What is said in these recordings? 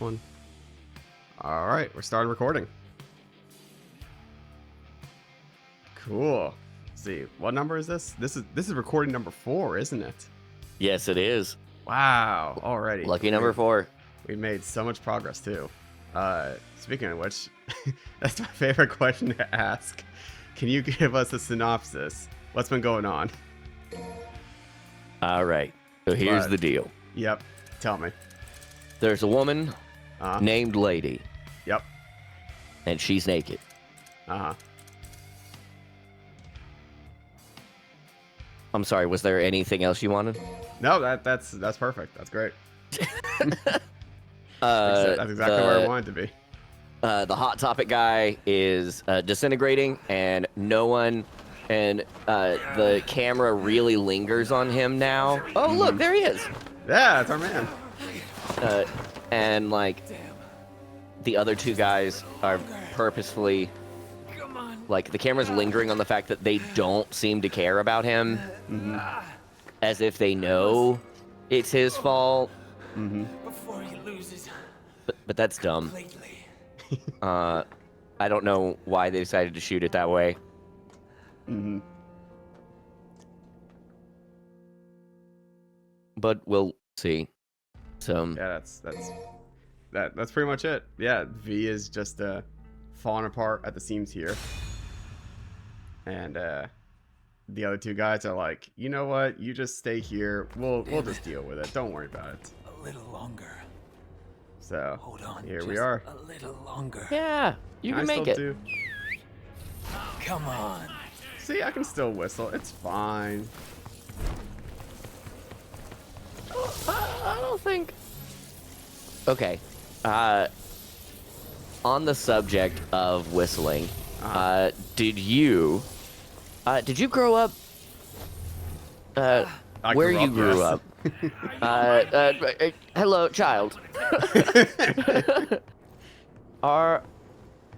one. All right, we're starting recording. Cool. Let's see, what number is this? This is recording number 4, isn't it? Yes, it is. Wow. Already. Lucky number 4. We made so much progress too. Speaking of which, that's my favorite question to ask. Can you give us a synopsis? What's been going on? All right. So here's the deal. Yep. Tell me. There's a woman named Lady. Yep. And she's naked. Uh-huh. I'm sorry, was there anything else you wanted? No, that's perfect. That's great. That's exactly where I wanted to be. The Hot Topic guy is disintegrating, and no one, and the camera really lingers on him now. Oh, look, there he is. Yeah, that's our man. And like, the other two guys are purposefully, like, the camera's lingering on the fact that they don't seem to care about him, as if they know it's his fault. Before he loses. But that's dumb. I don't know why they decided to shoot it that way. But we'll see. So yeah, that's pretty much it. Yeah, V is just falling apart at the seams here, and the other two guys are like, you know what? You just stay here. We'll just deal with it. Don't worry about it. A little longer. So Hold on. here just we are. A little longer. yeah, you can make it. Do. Come on. See, I can still whistle. It's fine. I don't think. Okay. On the subject of whistling, did you grow up? Where you grew up? Hello, child.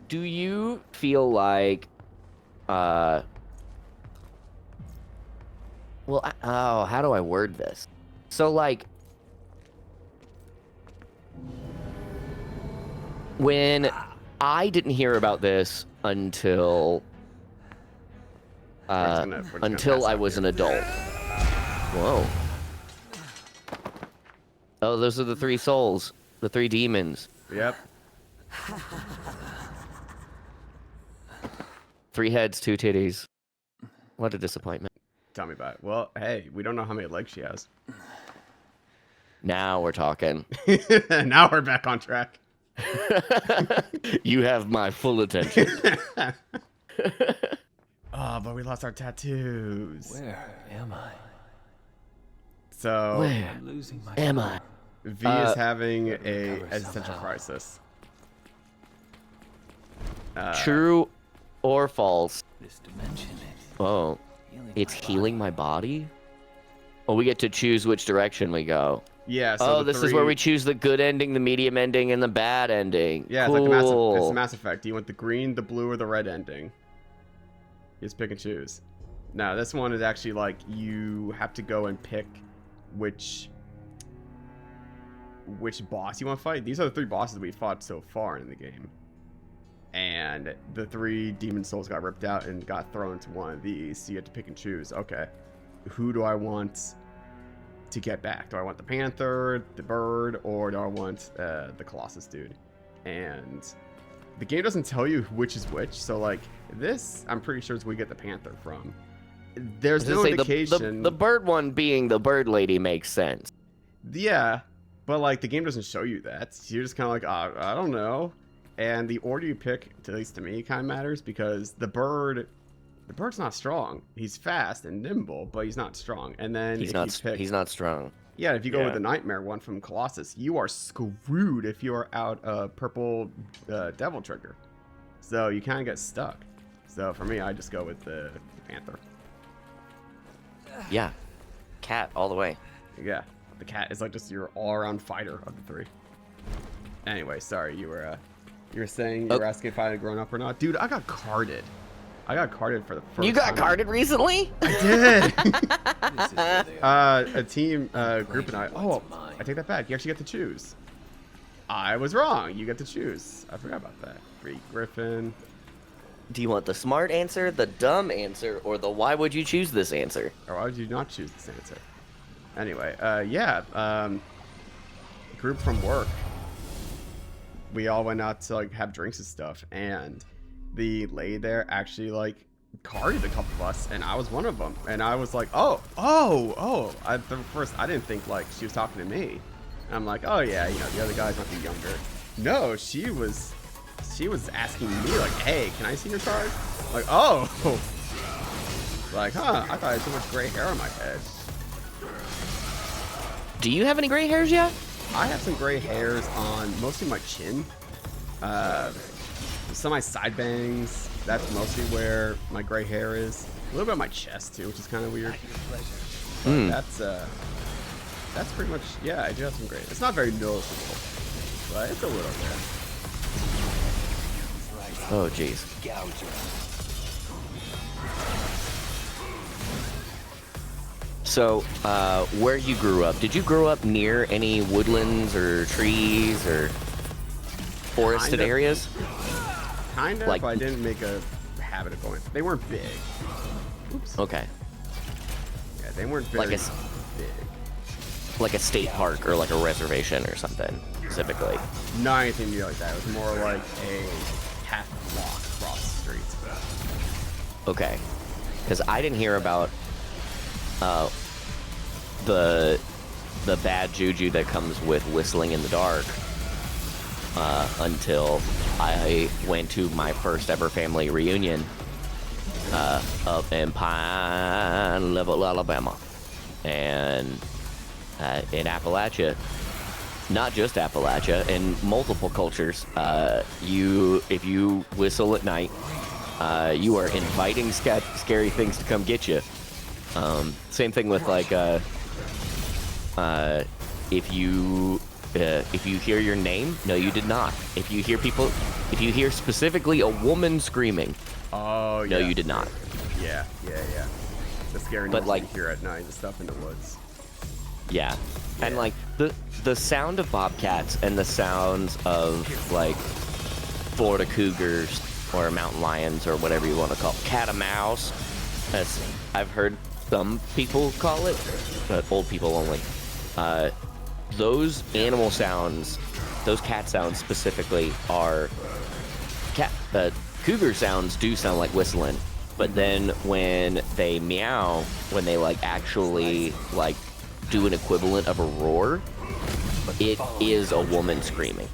Do you feel like, well, how do I word this? So, like, when I didn't hear about this until until I was an adult. Whoa. Oh, those are the 3 souls, the 3 demons. Yep. 3 heads, 2 titties. What a disappointment. Tell me about it. Well, hey, we don't know how many legs she has. Now we're talking. Now we're back on track. You have my full attention. Oh, but we lost our tattoos. Where am I? So Where I'm losing my am I? V is having a recover existential somehow. crisis. True or false? This dimension is Oh, healing it's my healing my body? Oh, we get to choose which direction we go. Yeah. So This is where we choose the good ending, the medium ending, and the bad ending. Yeah, cool. it's like it's Mass Effect. Do you want the green, the blue, or the red ending? You just pick and choose. Now, this one is actually like you have to go and pick which boss you want to fight. These are the 3 bosses we fought so far in the game. And the 3 demon souls got ripped out and got thrown into one of these. So you have to pick and choose. Okay, who do I want to get back? Do I want the Panther, the Bird, or do I want the Colossus dude? And the game doesn't tell you which is which. So like this, I'm pretty sure is where we get the Panther from. There's no indication. The bird one being the bird lady makes sense. Yeah, but like the game doesn't show you that. You're just kind of like, I don't know. And the order you pick, at least to me, kind of matters because the bird's not strong. He's fast and nimble, but he's not strong. And then He's not strong. Yeah, if you go with the Nightmare one from Colossus, you are screwed if you are out a purple Devil Trigger. So you kind of get stuck. So for me, I just go with the Panther. Yeah, cat all the way. Yeah, the cat is like just your all-around fighter of the 3. Anyway, sorry, you were saying you were asking if I had grown up or not, dude. I got carded. I got carded for the first time. You got carded recently? I did. This is where they are. A team group and I. Oh, I take that back. You actually get to choose. I was wrong. You get to choose. I forgot about that. Great Griffin. Do you want the smart answer, the dumb answer, or the why would you choose this answer? Or why would you not choose this answer? Anyway, group from work. We all went out to like have drinks and stuff, and the lady there actually like carded a couple of us, and I was one of them. And I was like, oh. At first, I didn't think like she was talking to me. And I'm like, oh yeah, you know, the other guys might be younger. No, she was asking me like, hey, can I see your card? Like, oh. Like, huh? I thought I had so much gray hair on my head. Do you have any gray hairs yet? I have some gray hairs on mostly my chin. Some of my side bangs. That's mostly where my gray hair is. A little bit on my chest too, which is kind of weird. But that's pretty much, yeah, I do have some gray. It's not very noticeable, but it's a little bit. Oh, jeez. So, where you grew up, did you grow up near any woodlands or trees or forested areas? Kind of, Like- but I didn't make a habit of going. They weren't big. Oops. Okay. Yeah, they weren't very Like big. Like a state park or like a reservation or something, specifically. Not anything near like that. It was more like a half block across the streets. Okay. Because I didn't hear about the bad juju that comes with whistling in the dark until I went to my first ever family reunion up in Pine Level, Alabama, and in Appalachia. Not just Appalachia, in multiple cultures, if you whistle at night, you are inviting scary things to come get you. Same thing with like if you hear your name, no, you did not. If you hear specifically a woman screaming, Oh, yeah. no, you did not. Yeah. The scary But, noise like- you hear at night and stuff in the woods. Yeah. And like the sound of bobcats and the sounds of like Florida cougars or mountain lions or whatever you want to call it, cat a mouse, as I've heard some people call it, but old people only. Those animal sounds, those cat sounds specifically, are cougar sounds do sound like whistling, but then when they meow, when they like actually like do an equivalent of a roar, it is a woman screaming.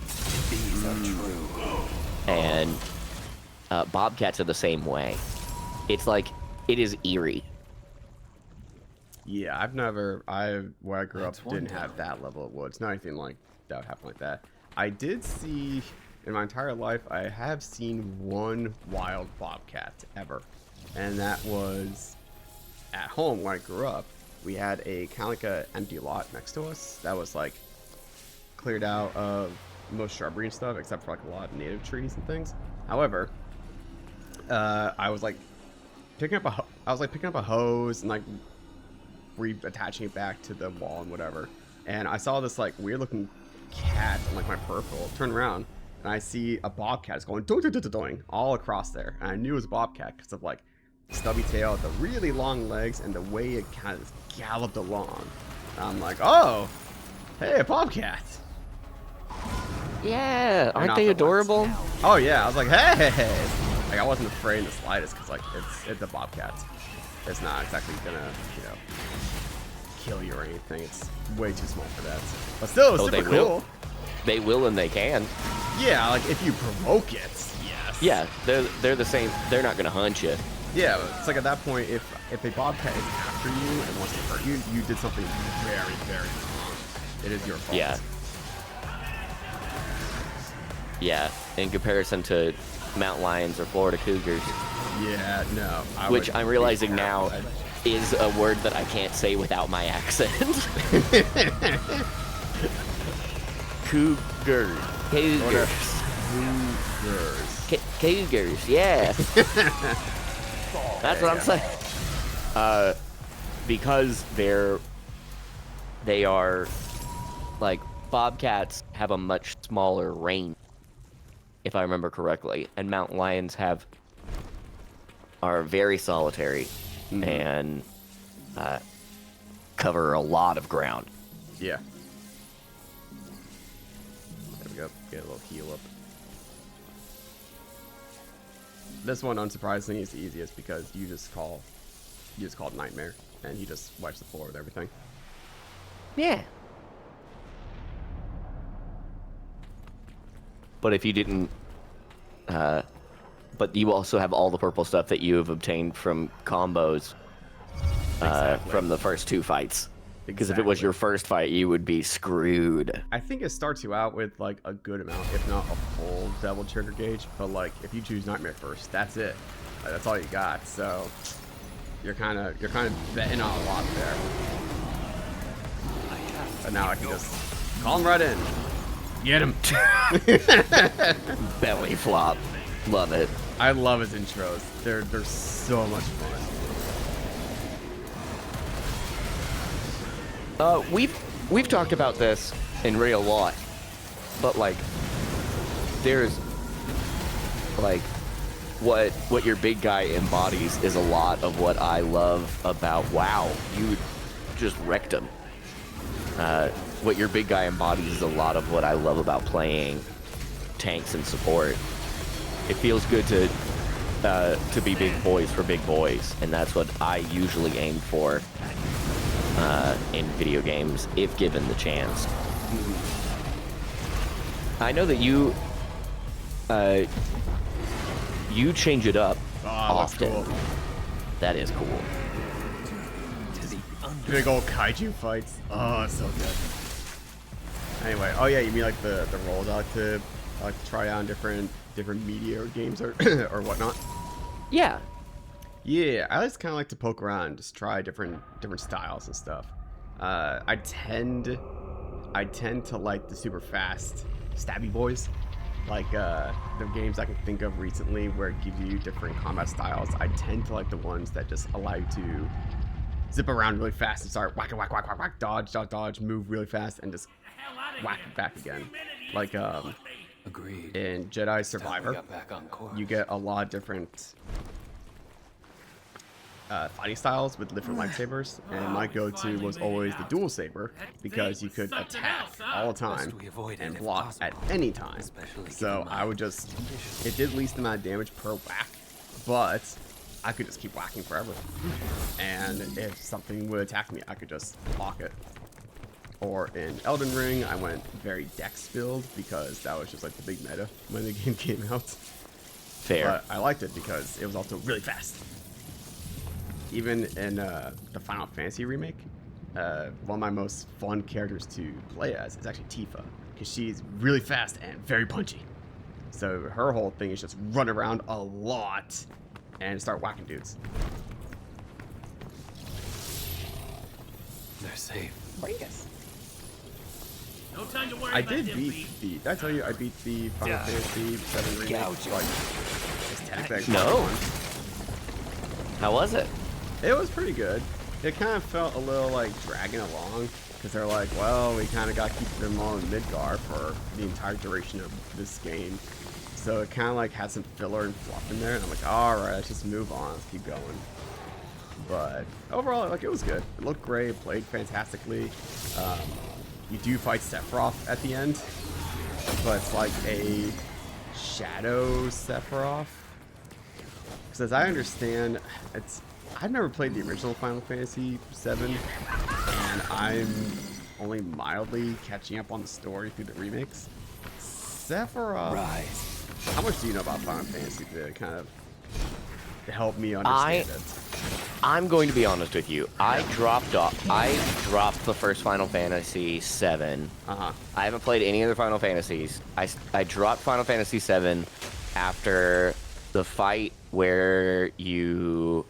And bobcats are the same way. It's like, it is eerie. Yeah, where I grew up didn't have that level of woods. Not anything like that would happen like that. I did see, in my entire life, I have seen one wild bobcat ever. And that was at home when I grew up. We had a kind of like a empty lot next to us that was like cleared out of most shrubbery and stuff, except for like a lot of native trees and things. However, I was picking up a hose and like reattaching it back to the wall and whatever. And I saw this like weird looking cat on like my peripheral. Turn around and I see a bobcat is going doing, doing, doing, doing all across there. And I knew it was a bobcat because of like the stubby tail, the really long legs, and the way it kind of galloped along. And I'm like, oh, hey, a bobcat. Yeah, aren't not they the adorable? Oh yeah, I was like, hey. Like I wasn't afraid in the slightest because like it's a bobcat. It's not exactly gonna, you know, kill you or anything. It's way too small for that. But still, it's super cool. They will and they can. Yeah, like if you provoke it, yes. Yeah, they're the same. They're not gonna hunt you. Yeah, but it's like at that point, if a bobcat is after you and wants to hurt you, you did something very, very wrong. It is your fault. Yeah. Yeah, in comparison to mountain lions or Florida cougars, Yeah, no. which would I'm be realizing now terrified. is a word that I can't say without my accent. Cougars. Cougars. Cougars. Cougars, yeah. That's what I'm saying. Because they are like bobcats have a much smaller range, if I remember correctly, and mountain lions are very solitary and cover a lot of ground. Yeah. There we go. Get a little heal up. This one, unsurprisingly, is the easiest because you just call Nightmare, and he just wipes the floor with everything. Yeah. But if you didn't, but you also have all the purple stuff that you have obtained from combos from the first 2 fights. Because if it was your first fight, you would be screwed. I think it starts you out with like a good amount, if not a full double trigger gauge. But like, if you choose Nightmare first, that's it. That's all you got. So you're kind of betting on a lot there. But now I can just call him right in. Get him. Belly flop. Love it. I love his intros. They're so much fun. We've talked about this in real life, but like, there's like what your big guy embodies is a lot of what I love about WoW. You just wrecked him. What your big guy embodies is a lot of what I love about playing tanks and support. It feels good to be big boys for big boys, and that's what I usually aim for in video games, if given the chance. I know that you change it up often. Cool. That is cool. Big old kaiju fights. Oh, it's so good. Anyway, oh yeah, you mean like the rolls I like to try out different media or games or or whatnot? Yeah. Yeah, I just kind of like to poke around, just try different styles and stuff. I tend to like the super fast stabby boys, like the games I can think of recently where it gives you different combat styles. I tend to like the ones that just allow you to zip around really fast and start whack, dodge, move really fast, and just whack it back again. Like Agreed. in Jedi Survivor, Got back on course. you get a lot of different fighting styles with different lightsabers, and my go-to was always the dual saber because you could attack all the time and block at any time. So I would just, it did least amount of damage per whack, but I could just keep whacking forever. And if something would attack me, I could just block it. Or in Elden Ring, I went very dex filled because that was just like the big meta when the game came out. Fair. But I liked it because it was also really fast. Even in the Final Fantasy remake, one of my most fun characters to play as is actually Tifa, because she's really fast and very punchy. So her whole thing is just run around a lot and start whacking dudes. They're safe. Yes. No time to worry I about did them, beat the. Did I tell you I beat the Final Fantasy 7 remake? Like, it's technically No. How was it? It was pretty good. It kind of felt a little like dragging along because they're like, well, we kind of got to keep them all in Midgar for the entire duration of this game. So it kind of like had some filler and fluff in there, and I'm like, all right, let's just move on, let's keep going. But overall, like, it was good. It looked great, it played fantastically. You do fight Sephiroth at the end, but it's like a shadow Sephiroth. Because as I understand, I've never played the original Final Fantasy VII, and I'm only mildly catching up on the story through the remakes. Sephiroth. Rise. How much do you know about Final Fantasy to kind of help me understand it? I'm going to be honest with you. I dropped the first Final Fantasy VII. Uh-huh. I haven't played any other Final Fantasies. I dropped Final Fantasy VII after the fight where you,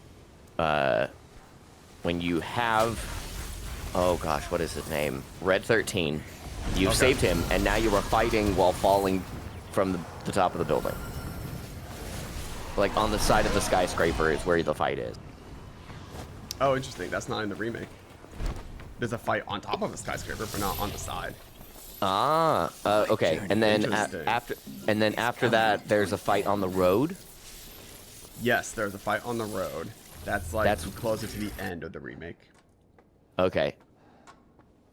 when you have, oh gosh, what is his name? Red 13. You've saved him, and now you are fighting while falling from the top of the building. Like on the side of the skyscraper is where the fight is. Oh, interesting. That's not in the remake. There's a fight on top of a skyscraper, but not on the side. Okay. And then Interesting. after that, there's a fight on the road. Yes, there's a fight on the road. That's like closer to the end of the remake. Okay.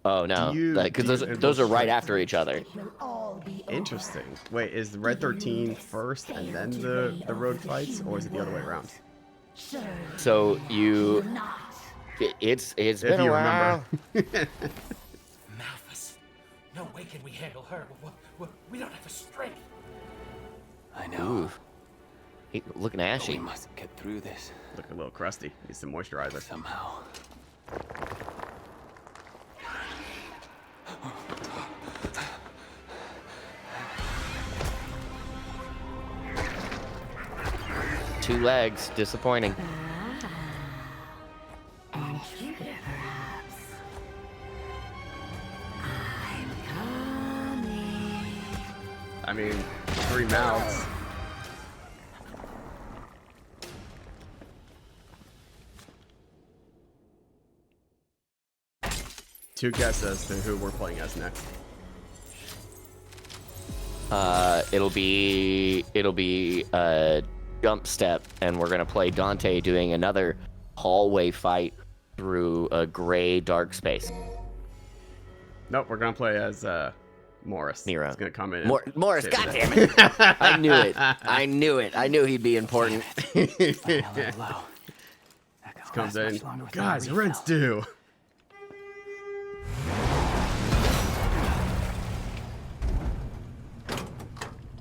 Oh no, because those are right after each other. Interesting. Wait, is Red 13 first and then the road fights, or is it the other way around? So it's If been a you while. remember. Malphus. No way can we handle her. We don't have the strength. I know. Ooh. Looking But we ashy. must get through this Look a little crusty. Need some moisturizer. somehow. Two legs. Disappointing. I mean, 3 mouths. Two guesses to who we're playing as next. It'll be jump step, and we're gonna play Dante doing another hallway fight through a gray dark space. Nope, we're gonna play as Morris. Nero. He's gonna come in. Morris, save the day. goddammit! I knew it. I knew it. I knew he'd be important. Flying a little low. That gonna Comes last in. much longer without Guys, a rent's refill. due.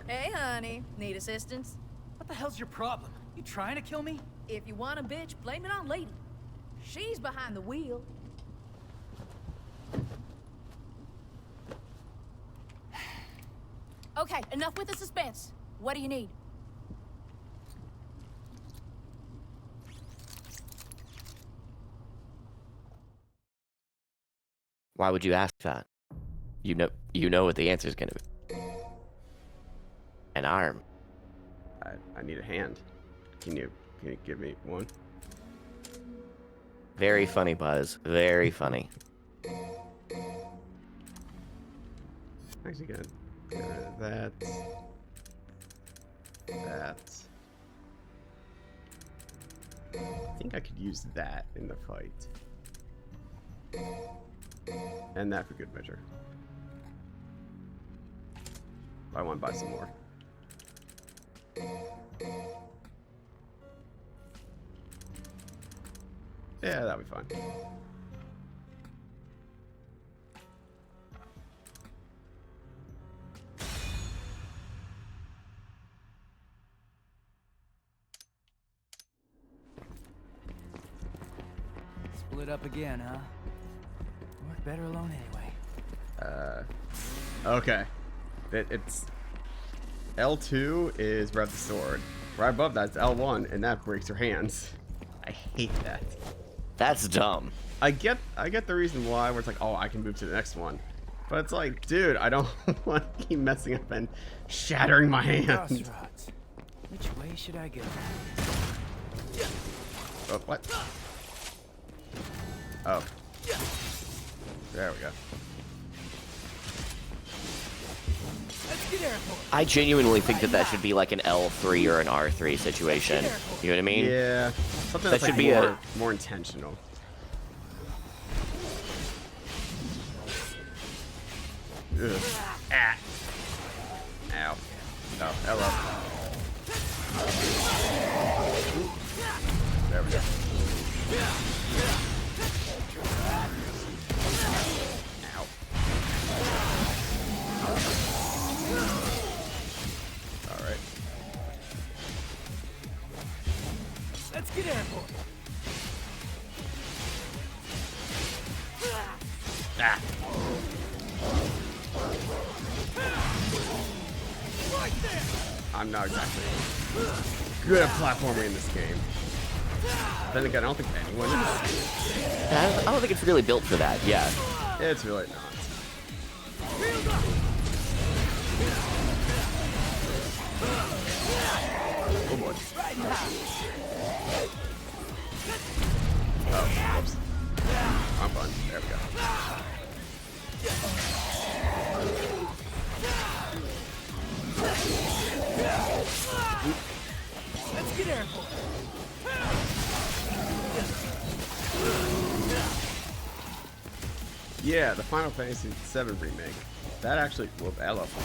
Hey, honey. Need assistance? What the hell's your problem? You trying to kill me? If you want a bitch, blame it on Lady. She's behind the wheel. Okay, enough with the suspense. What do you need? Why would you ask that? You know what the answer is gonna be. An arm. I need a hand. Can you give me one? Very funny, Buzz. Very funny. Actually, gonna get rid of that. That. I think I could use that in the fight. And that for good measure. I want to buy some more. Yeah, that'll be fine. Split up again, huh? Work better alone anyway. Okay. It's L2 is rev the sword. Right above that's L1, and that breaks your hands. I hate that. That's dumb. I get the reason why, where it's like, oh, I can move to the next one. But it's like, dude, I don't want to keep messing up and shattering my hand. Crossroads. Which way should I go? Oh, what? Oh. There we go. Let's get airport. I genuinely think that should be like an L3 or an R3 situation. You know what I mean? Yeah. Something that's That should like be more intentional. Ugh. Ah. Ow. Oh, hello. There we go. Ow. Alright. Let's get airport. Ah. Right there. I'm not exactly good at platforming in this game. Then again, I don't think anyone is. I don't think it's really built for that. Yeah. It's really not. Oh boy. Oh, whoops. I'm fine. There we go. Let's get airborne. Yeah, the Final Fantasy VII remake. That actually, well, I love it.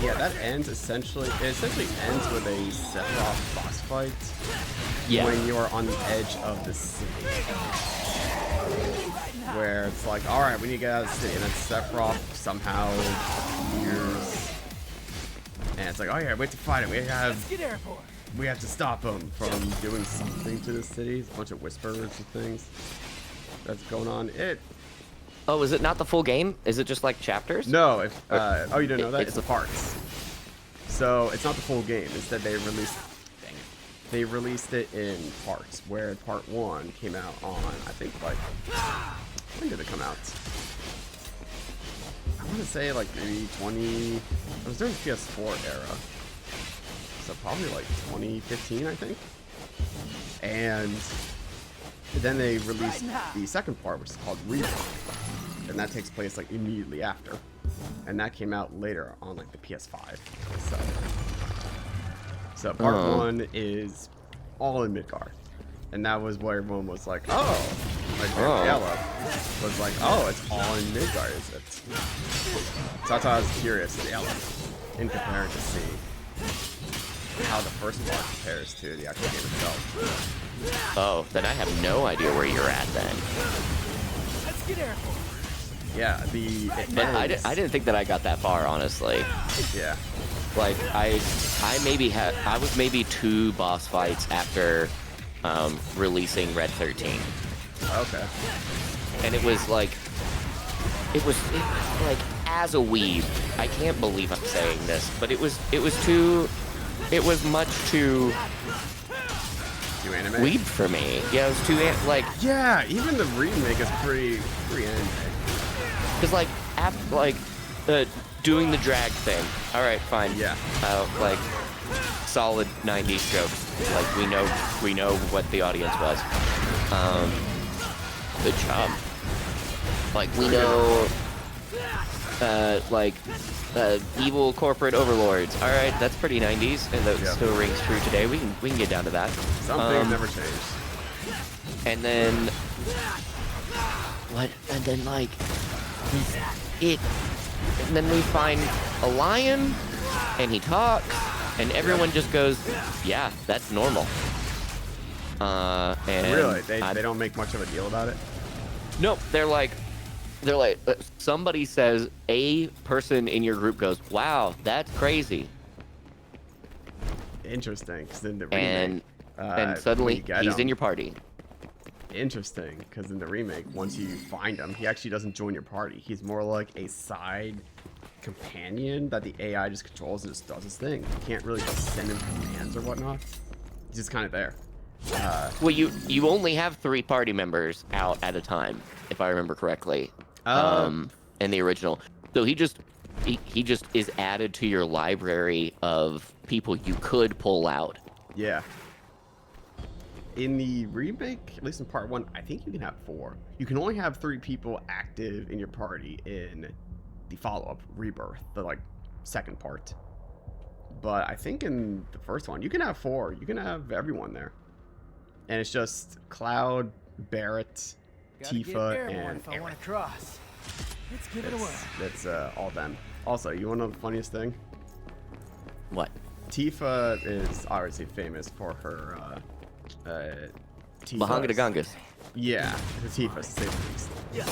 Yeah, that ends essentially. It essentially ends with a Sephiroth boss fight. Yeah. When you are on the edge of the city, where it's like, all right, we need to get out of the city, and then Sephiroth somehow appears, and it's like, oh yeah, we have to fight it. Let's get airborne. We have to stop him from doing something to the city. It's a bunch of whispers and things that's going on. Oh, is it not the full game? Is it just like chapters? No, oh, you didn't know that? It's It's the parts. So it's not the full game. Instead, they released it in parts, where part 1 came out on, I think, like, when did it come out? I want to say like maybe it was during the PS4 era. So probably like 2015, I think. And then they released the second part, which is called Rebirth. And that takes place like immediately after. And that came out later on like the PS5. So part 1 is all in Midgard. And that was where everyone was like, oh, like Yellow was like, oh, it's all in Midgard, is it? So that's why I was curious, Yellow, in comparing to see how the first part compares to the actual game itself. Oh, then I have no idea where you're at then. Let's get airborne. Yeah, But I didn't think that I got that far, honestly. Yeah. Like I was maybe 2 boss fights after releasing Red 13. Okay. And it was like as a weeb, I can't believe I'm saying this, but it was much too Do anime? weeb for me. Yeah, it was too like, Yeah, even the remake is pretty anime. cause like after doing the drag thing. All right, fine. Yeah. Like solid 90s jokes. Like we know what the audience was. Good job. Like we know evil corporate overlords. All right, that's pretty 90s, and that still rings true today. We can get down to that. Some things never change. And then what? And then like and then we find a lion, and he talks, and everyone just goes, "Yeah, that's normal." And Really? They don't make much of a deal about it? Nope. They're like, somebody says, a person in your group goes, "Wow, that's crazy," Interesting, because in the remake... and suddenly he's in your party. Interesting, because in the remake, once you find him, he actually doesn't join your party. He's more like a side companion that the AI just controls and just does his thing. You can't really just send him commands or whatnot. He's just kind of there. Well, you only have 3 party members out at a time, if I remember correctly. In the original, so he just is added to your library of people you could pull out. Yeah. In the remake, at least in part 1, I think you can have 4. You can only have 3 people active in your party in the follow-up Rebirth, the like second part. But I think in the first one, you can have 4. You can have everyone there. And it's just Cloud, Barrett, Tifa, and if I Aerith. want to cross. Let's give it a whirl. That's all them. Also, you want to know the funniest thing? What? Tifa is obviously famous for her Tifa. Bahanga de Gangas. Yeah, the Tifa, to say the least. Yeah.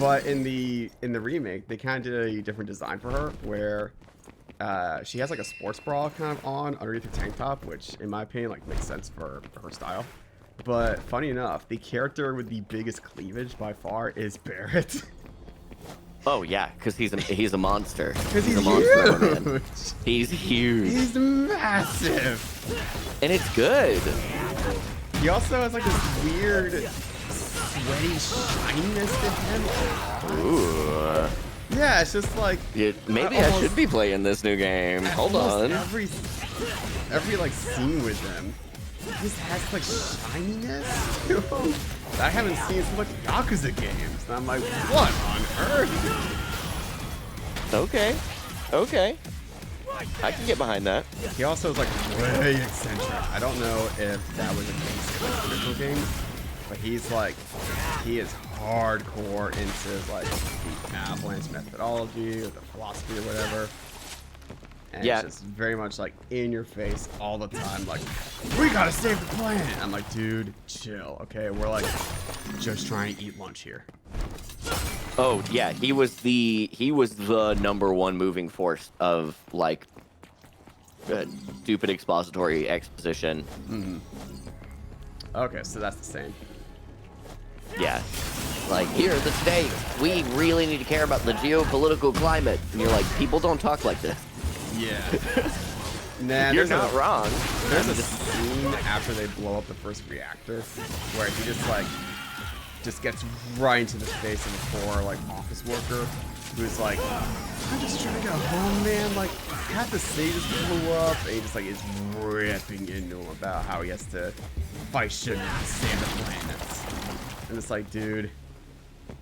But in the remake, they kind of did a different design for her, where she has like a sports bra kind of on underneath her tank top, which in my opinion like makes sense for her style. But funny enough, the character with the biggest cleavage by far is Barrett. Oh yeah, because he's a monster. Because he's a monster, huge. man. He's huge. He's massive. And it's good. He also has like this weird sweaty shininess to him. Ooh. Yeah, it's just like Maybe I should be playing this new game. Hold on. Every like scene with them just has like shininess to him that I haven't seen since like Yakuza games. And I'm like, what on earth? Okay. I can get behind that. He also is like way eccentric. I don't know if that was a case in the original games, but he is hardcore into like the Avalanche methodology or the philosophy or whatever. And Yeah. it's just very much like in your face all the time, like, we gotta save the planet. I'm like, dude, chill, okay? We're like just trying to eat lunch here. Oh yeah, he was the number one moving force of like stupid expository exposition. Okay, so that's the same. Yeah. Like, here are the stakes. We really need to care about the geopolitical climate. And you're like, people don't talk like this. Yeah. Nah, You're not wrong. There's a scene after they blow up the first reactor where he just gets right into the face of a poor like office worker who's like, I'm just trying to get home, man. Like, half the city just blew up, and he just like is ripping into him about how he has to fight sugar to save the planet. And it's like, dude,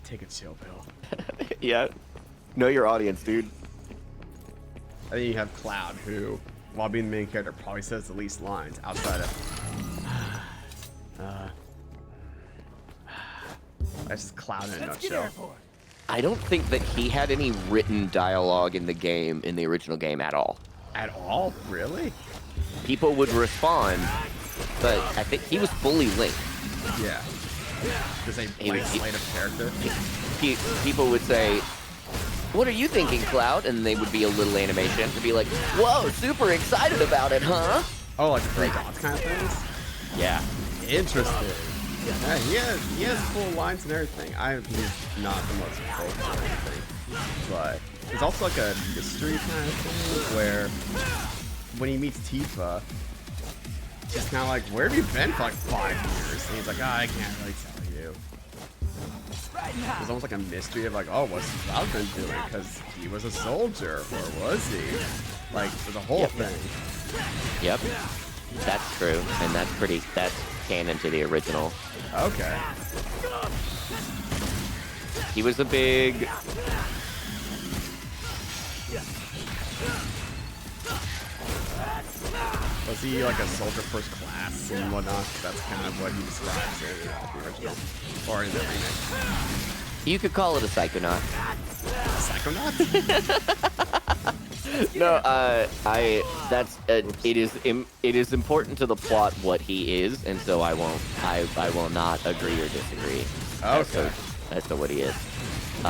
take a chill pill. Yeah. Know your audience, dude. I think you have Cloud, who, while being the main character, probably says the least lines outside of. That's just Cloud in a Let's get nutshell. airport. I don't think that he had any written dialogue in the game, in the original game at all. At all? Really? People would respond, but I think he was fully linked. Yeah. Does a blank slate of character? People would say, what are you thinking, Cloud? And they would be a little animation to be like, whoa, super excited about it, huh? Oh, like three dots kind of things? Yeah. Interesting. Yeah, he has full lines and everything. He's not the most vocal or anything. But it's also like a mystery kind of thing where when he meets Tifa, she's kind of like, where have you been for like 5 years? And he's like, I can't really tell you. It's almost like a mystery of like, oh, what's Cloud been doing? Because he was a soldier, or was he? Like, the whole thing. Yep. That's true, and that's canon to the original. Okay. He was a big... Was he like a soldier first class and whatnot? That's kind of what he describes in the original, or in the remake. You could call it a psychonaut. Psychonaut? No, it is important to the plot what he is, and so I will not agree or disagree. Okay. As to what he is. From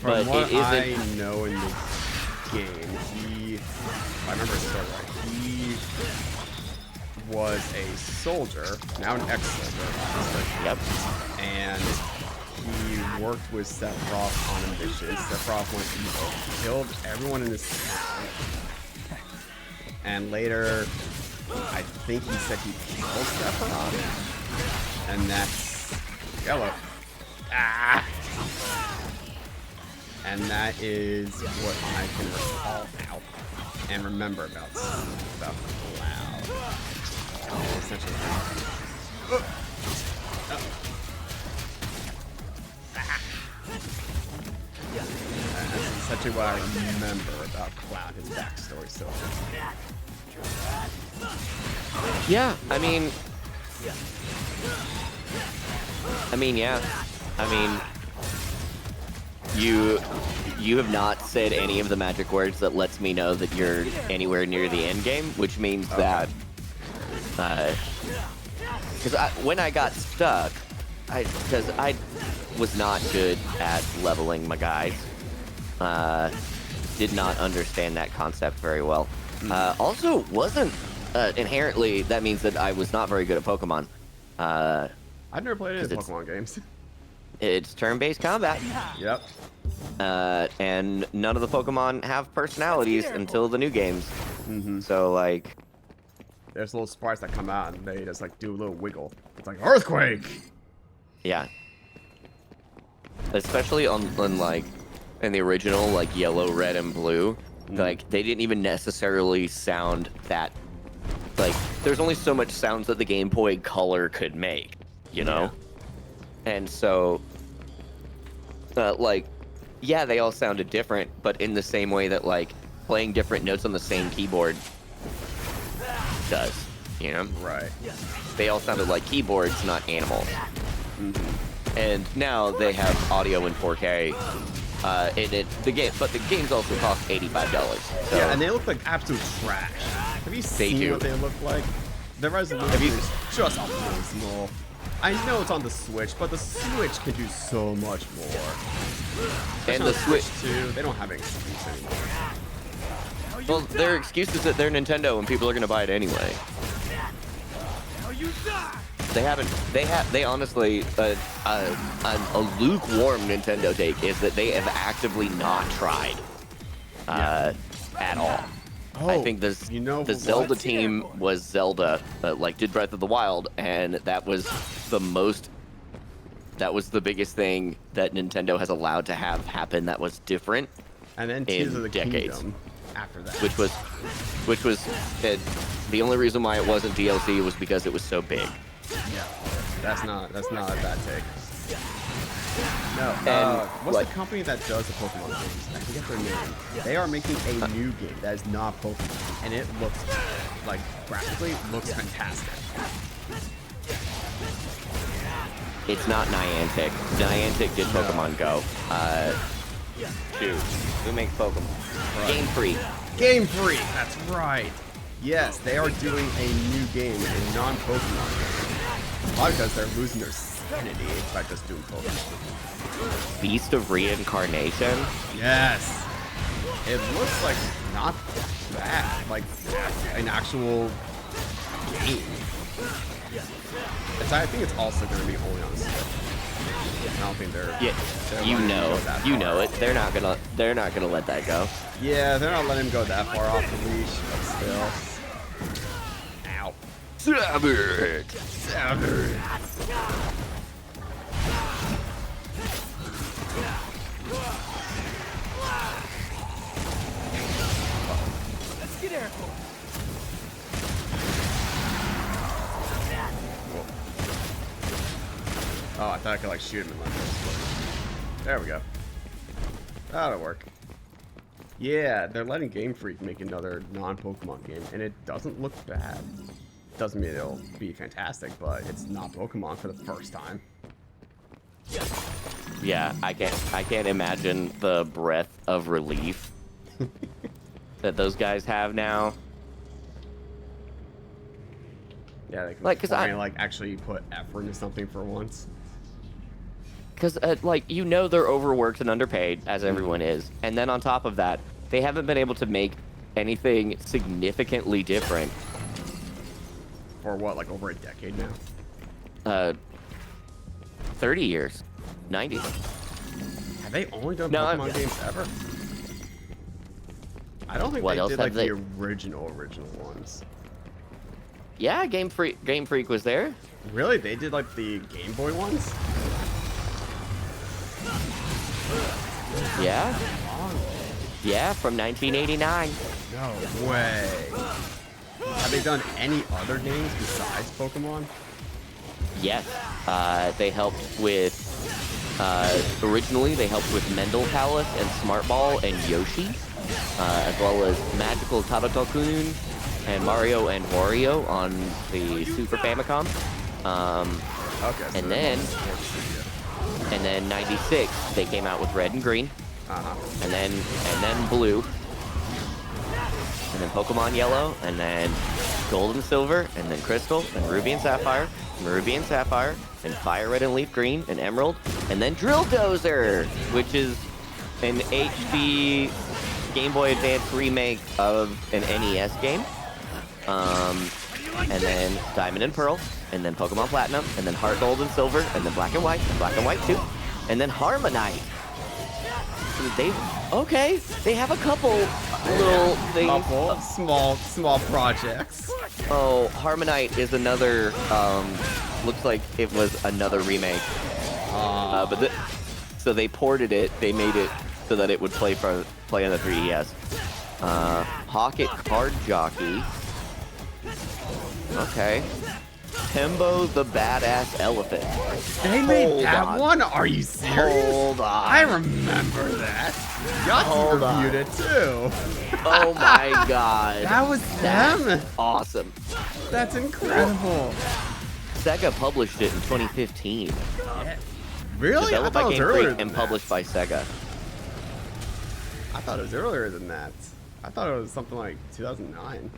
but what it isn't. I know in the game, if I remember his story right, he was a soldier, now an ex-soldier, obviously. Yep. And he worked with Sephiroth on a mission. Sephiroth went evil, killed everyone in this town, and later, I think he said he killed Sephiroth, and that's yellow. Ah! And that is what I can recall now and remember about Cloud. Essentially. That's essentially what I remember about Cloud, his backstory so far. Yeah, I mean, yeah. I mean, you have not said any of the magic words that lets me know that you're anywhere near the end game, which means that, because when I got stuck, because I was not good at leveling my guys, did not understand that concept very well. Also, wasn't inherently, that means that I was not very good at Pokemon. I've never played any Pokemon games. It's turn-based combat. Yep. And none of the Pokemon have personalities until the new games. So, like... There's little sprites that come out and they just, like, do a little wiggle. It's like, Earthquake! Yeah. Especially on like, in the original, like, yellow, red, and blue. Like, they didn't even necessarily sound that... Like, there's only so much sounds that the Game Boy Color could make, you know? And so... like, yeah, they all sounded different, but in the same way that, like, playing different notes on the same keyboard does, you know? Right. They all sounded like keyboards, not animals. And now they have audio in 4K. But the games also cost $85. So Yeah, and they look like absolute trash. Have you seen do. what they look like? The resolution is just abysmal. I know it's on the Switch, but the Switch can do so much more. And On the Switch, too, they don't have an excuse anymore. well, their excuse is that they're Nintendo and people are gonna buy it anyway. They honestly, a lukewarm Nintendo take is that they have actively not tried at all. I think the Zelda what? team was Zelda, did Breath of the Wild, and that was the biggest thing that Nintendo has allowed to have happen that was different. And then in Tears of the decades. Kingdom after that. Which was the only reason why it wasn't DLC was because it was so big. Yeah, that's not a bad take. No, And, what's like- the company that does the Pokemon games? I forget their name. They are making a new game that is not Pokemon, and it looks like graphically looks fantastic. It's not Niantic. Niantic did Pokemon Go. Dude, who makes Pokemon? Game Freak. Game Freak, that's right. Yes, they are doing a new game, a non-Pokemon game. Probably because they're losing their sanity by just doing Pokemon. Beast of Reincarnation. Yes. It looks like not bad, like an actual game. I think it's also going to be only on Switch. I don't think they're. Yeah, they're you letting know, him go that you far. know it. They're not gonna let that go. Yeah, they're not letting him go that far off the leash, but still. Ow. Savage. Savage. Let's get airful. Oh, I thought I could like shoot him in like this. There we go. That'll work. Yeah, they're letting Game Freak make another non-Pokemon game, and it doesn't look bad. Doesn't mean it'll be fantastic, but it's not Pokemon for the first time. Yeah, I can't imagine the breath of relief that those guys have now. Yeah, they can Like, 'cause finally, like actually put effort into something for once. Because, they're overworked and underpaid, as everyone is. And then on top of that, they haven't been able to make anything significantly different. For what, like over a decade now? 30 years. 90. Have they only done No, Pokemon games ever? I don't think What they else did have like they- the original ones. Yeah, Game Freak was there. Really? They did like the Game Boy ones? Yeah. Yeah, from 1989. No way. Have they done any other games besides Pokemon? Yes. They helped with... originally, they helped with Mendel Palace and Smart Ball and Yoshi, as well as Magical Tabatokun and Mario and Wario on the Super Famicom. Okay. So And they're then- on the Sports Studio. And then 96, they came out with Red and Green, Uh-huh. and then Blue, and then Pokemon Yellow, and then Gold and Silver, and then Crystal, and Ruby and Sapphire, and Fire Red and Leaf Green, and Emerald, and then Drill Dozer, which is an HD Game Boy Advance remake of an NES game. And then Diamond and Pearl, and then Pokemon Platinum, and then Heart Gold and Silver, and then Black and White 2, and then Harmonite. They have a couple little things. Couple small projects. Oh, Harmonite is another, looks like it was another remake. So they ported it, they made it so that it would play on the 3DS. Pocket Card Jockey. Okay. Tembo the Badass Elephant. They made Hold that on. one? Are you serious? Hold on. I remember that. Hold Yahtzee on. reviewed it too. Oh my god. That was them. Awesome. That's incredible. Sega published it in 2015. Really? I Developed thought by it was Game earlier Freak than and that. published by Sega. I thought it was earlier than that. I thought it was something like 2009.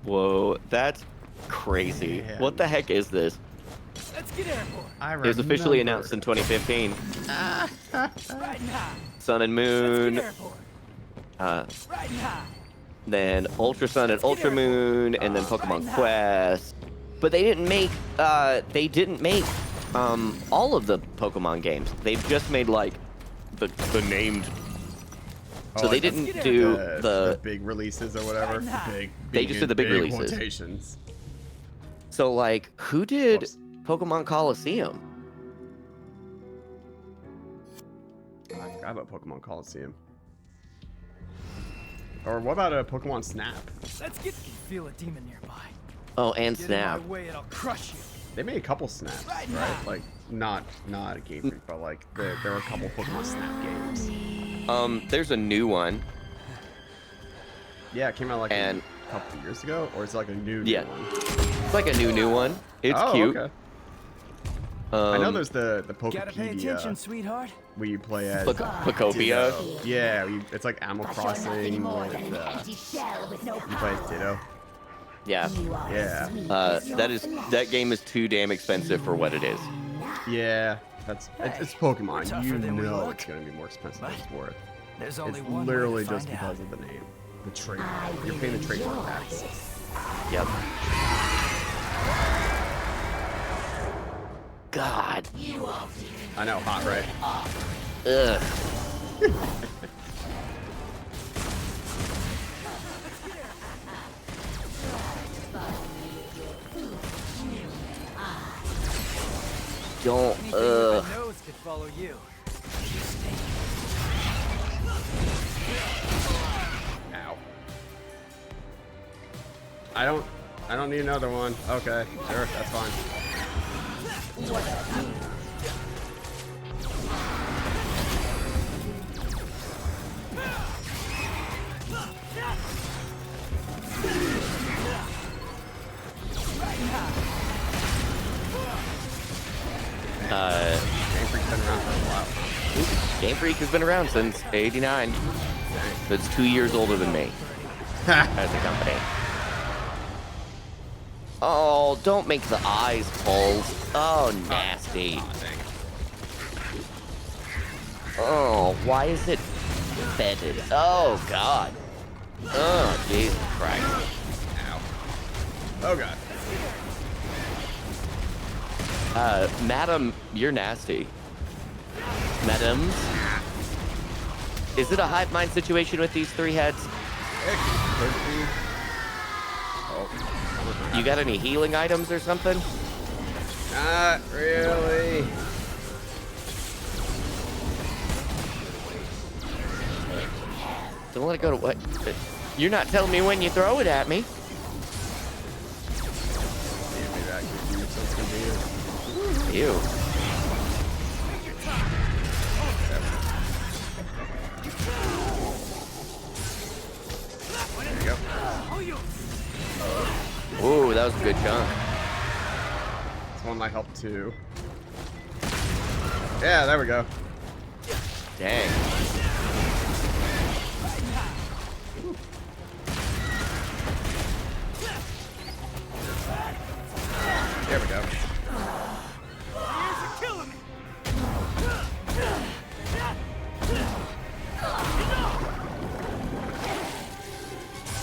Whoa, that's crazy. Yeah. What the heck is this? Let's get airborne. I It was officially remember. announced in 2015. Riding high. Sun and Let's Moon, get airborne. Riding high. then Ultra Sun and Ultra Moon, and then Pokemon Quest. But they didn't make all of the Pokemon games. They've just made like the named. So they like didn't get do the big releases or whatever. They just did the big releases. Quotations. So like, who did Whoops. Pokemon Coliseum? I forgot about Pokemon Coliseum. Or what about a Pokemon Snap? Let's get. Feel a demon nearby. Oh, and Get Snap. in my way and I'll crush you. They made a couple snaps, Right right? now. Like not a Game Freak, but like there were a couple Pokemon Snap games. There's a new one. Yeah, it came out like And- a couple years ago, or is it like a new Yeah. one? It's like a new one. It's Oh, cute. okay. I know Um, there's the Gotta pay attention, Pokepedia sweetheart. where you play as Pocopia. Ditto. Yeah, it's like Animal Crossing with you play as Ditto. Yeah. Yeah, That game is too damn expensive for what it is. yeah. It's Pokemon. tougher You than we know look. it's gonna be more expensive than it's worth. There's It's only one literally way to just find because out. of the name, the trademark. You're paying the trademark tax. Yep. God. I know, hot, right? Ugh. Don't. Anything with Ugh. my nose could follow you. Ow. I don't need another one. Okay, sure, that's fine. Game Freak's been around for a while. Game Freak has been around since '89. So it's 2 years older than me as a company. Oh, don't make the eyes pulse. Oh, nasty. Oh, why is it fetid? Oh, God. Oh, Jesus Christ. Ow. Oh god. Madam, you're nasty. Madams? Is it a hive mind situation with these three heads? It could be. Oh. You got any healing items or something? Not really. Don't let it go to what? You're not telling me when you throw it at me. Maybe that could be so it's gonna be it. Ew. There you go. Ooh, that was a good chunk. This one might help too. Yeah, there we go. Dang. There we go.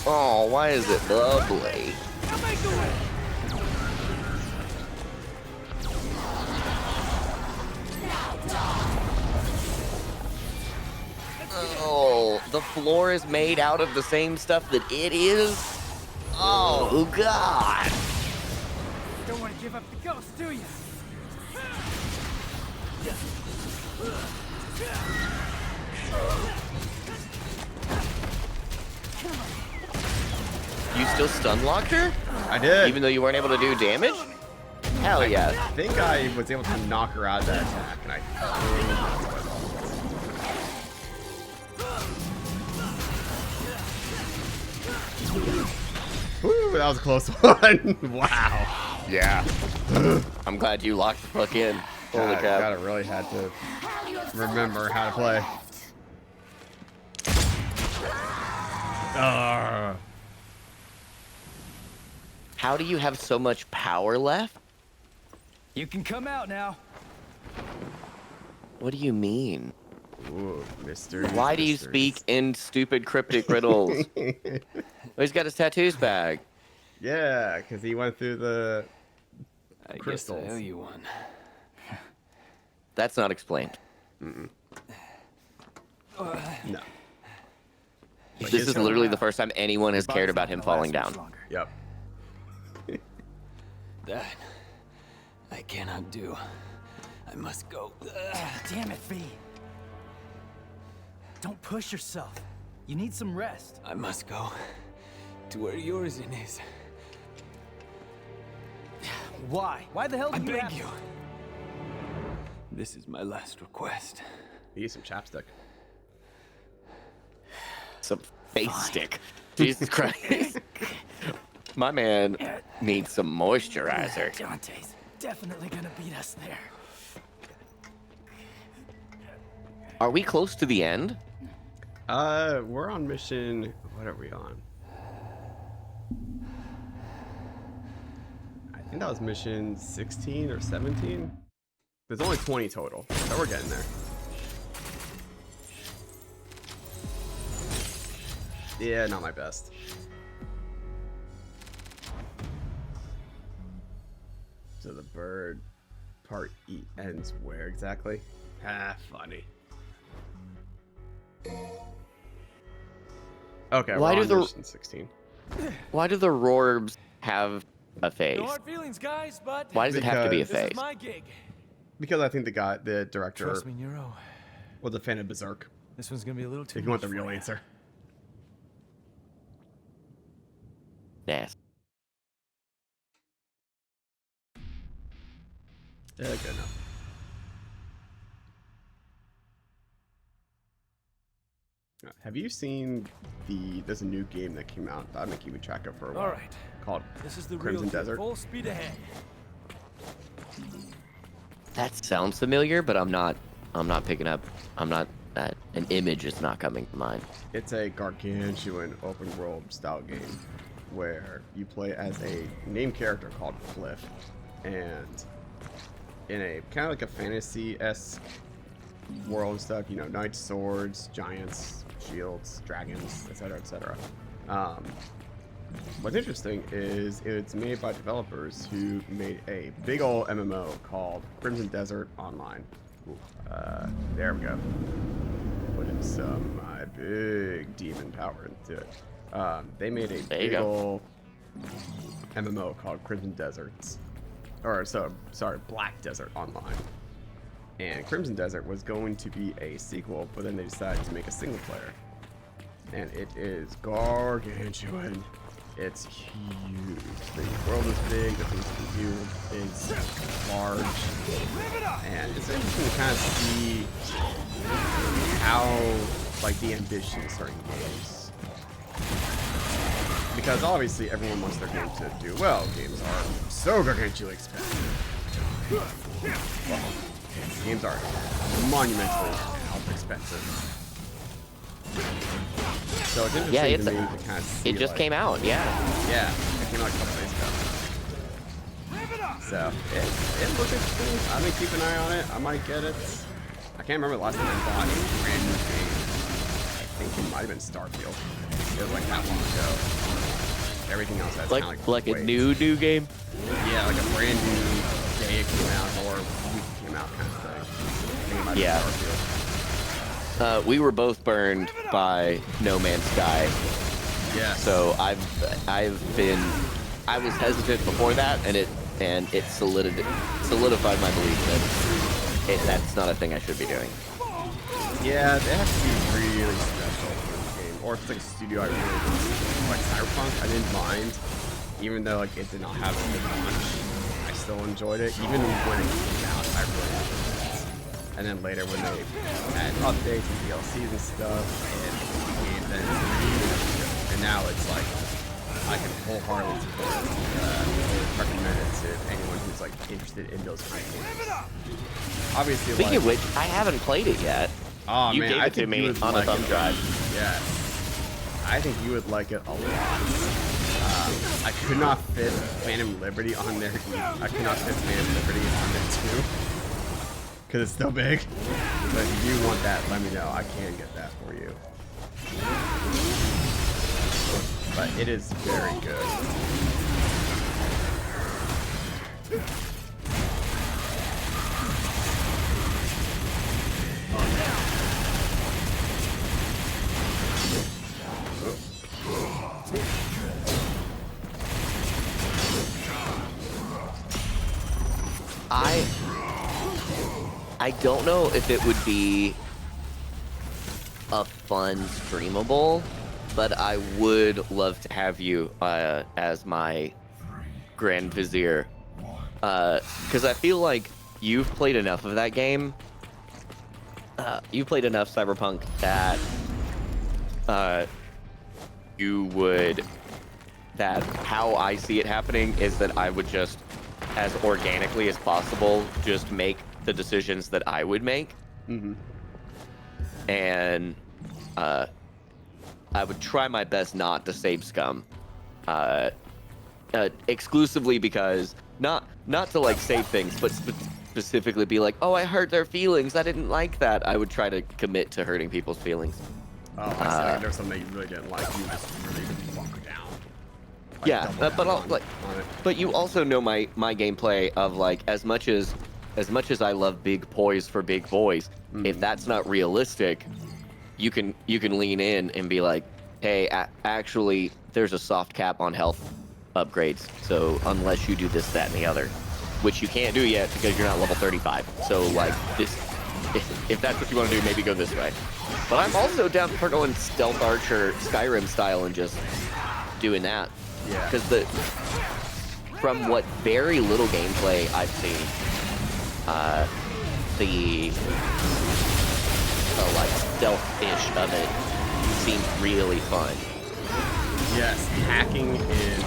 Oh, why is it lovely? Oh, the floor is made out of the same stuff that it is? Oh, God. Don't want to give up the ghost, do you? You still stun locked her? I did. Even though you weren't able to do damage? Hell yeah. I think I was able to knock her out of that attack, and I think that's what it was. Woo, that was a close one. Wow. Yeah. I'm glad you locked the fuck in. Holy God, crap. gotta really had to remember how to play. How do you have so much power left? You can come out now. What do you mean? Ooh, mysteries. Why do you mysteries. speak in stupid cryptic riddles? Oh, he's got his tattoos back. Yeah, because he went through the I guess I crystals. owe you one. That's not explained. No. This is literally the first time anyone has cared about him falling down. Yep. That I cannot do. I must go. Damn it, V. Don't push yourself. You need some rest. I must go to where Yorzin is. Why? Why the hell do I you beg have you. This is my last request. Need some chapstick. Some face stick. Jesus Christ. My man needs some moisturizer. Dante's definitely gonna beat us there. Are we close to the end? We're on mission. What are we on? I think that was mission 16 or 17. There's only 20 total, so we're getting there. Yeah, not my best. So the bird part E ends where exactly? Ah, funny. Okay, Why we're do on the- mission 16. Why do the Rorbs have a face? No hard feelings, guys, but Why does it have to be a Because- this face? is my gig. Because I think the director Trust me, Nero. was a fan of Berserk. This one's gonna be a little too If you want much the real for ya. answer. Yes. Yeah, good enough. Have you seen there's a new game that came out that I've been keeping track of for a while. All right, Called this is the Crimson real deal. Desert. Full speed ahead. That sounds familiar, but I'm not picking up. An image is not coming to mind. It's a gargantuan open world style game where you play as a named character called Cliff, and in a kind of like a fantasy-esque world and stuff, you know, knights, swords, giants, shields, dragons, etc., etc. What's interesting is it's made by developers who made a big old MMO called Crimson Desert Online. Ooh, there we go. Put in some big demon power into it. They made a There you big go. old MMO called Crimson Deserts, or so sorry, Black Desert Online. And Crimson Desert was going to be a sequel, but then they decided to make a single player. And it is gargantuan. It's huge. The world is big, the things you can do is large. And it's interesting to kind of see how, like, the ambition of certain games. Because obviously everyone wants their game to do well. Games are so gargantuanly expensive. Games are monumentally expensive. So it's interesting Yeah, it's to me to kind of see, It just like, came out. Yeah. Yeah, it came out a couple days ago. So it looks interesting. I'm gonna keep an eye on it. I might get it. I can't remember the last time I bought a brand new game. I think it might have been Starfield. It was like that long ago. Everything else has Like kind of like a wait. new game. Yeah, like a brand new day it came out or week it came out kind of thing. I think it might Yeah. be Starfield. We were both burned by No Man's Sky, Yeah. so I was hesitant before that, and it solidified my belief that that's not a thing I should be doing. Yeah, they have to be really special for the game, or if it's like a studio I really want, like Cyberpunk, I didn't mind, even though like it did not have a good launch. I still enjoyed it, even when it came out. I really enjoyed it. And then later when they added updates and DLCs and stuff, and became then and now it's like I can wholeheartedly support it. Recommend it to anyone who's like interested in those kind of games. Obviously, Speaking like, of which, I haven't played it yet. oh You man, gave I it to think you me would on a like thumb it. drive. Yes, I think you would like it a lot. I could not fit Phantom Liberty on there. I could not fit Phantom Liberty on there too, because it's so big. But if you do want that, let me know. I can get that for you. But it is very good. I don't know if it would be a fun streamable, but I would love to have you as my Grand Vizier, because I feel like you've played enough of that game. You've played enough Cyberpunk that you would. That how I see it happening is that I would just, as organically as possible, just make the decisions that I would make. Mm-hmm. And I would try my best not to save scum. Exclusively because not to like save things, but specifically be like, oh, I hurt their feelings, I didn't like that. I would try to commit to hurting people's feelings. Oh, I see. Like, there's something you really didn't like. You just really bunker down. Like, Yeah, double but down I'll, like, on it. but you also know my gameplay of like as much as I love big poise for big boys, if that's not realistic, you can lean in and be like, hey, actually, there's a soft cap on health upgrades. So unless you do this, that, and the other, which you can't do yet because you're not level 35. So like this, if that's what you want to do, maybe go this way. But I'm also down for going stealth archer Skyrim style and just doing that. Yeah. Because from what very little gameplay I've seen, the like stealth-ish of it seems really fun. Yes, hacking is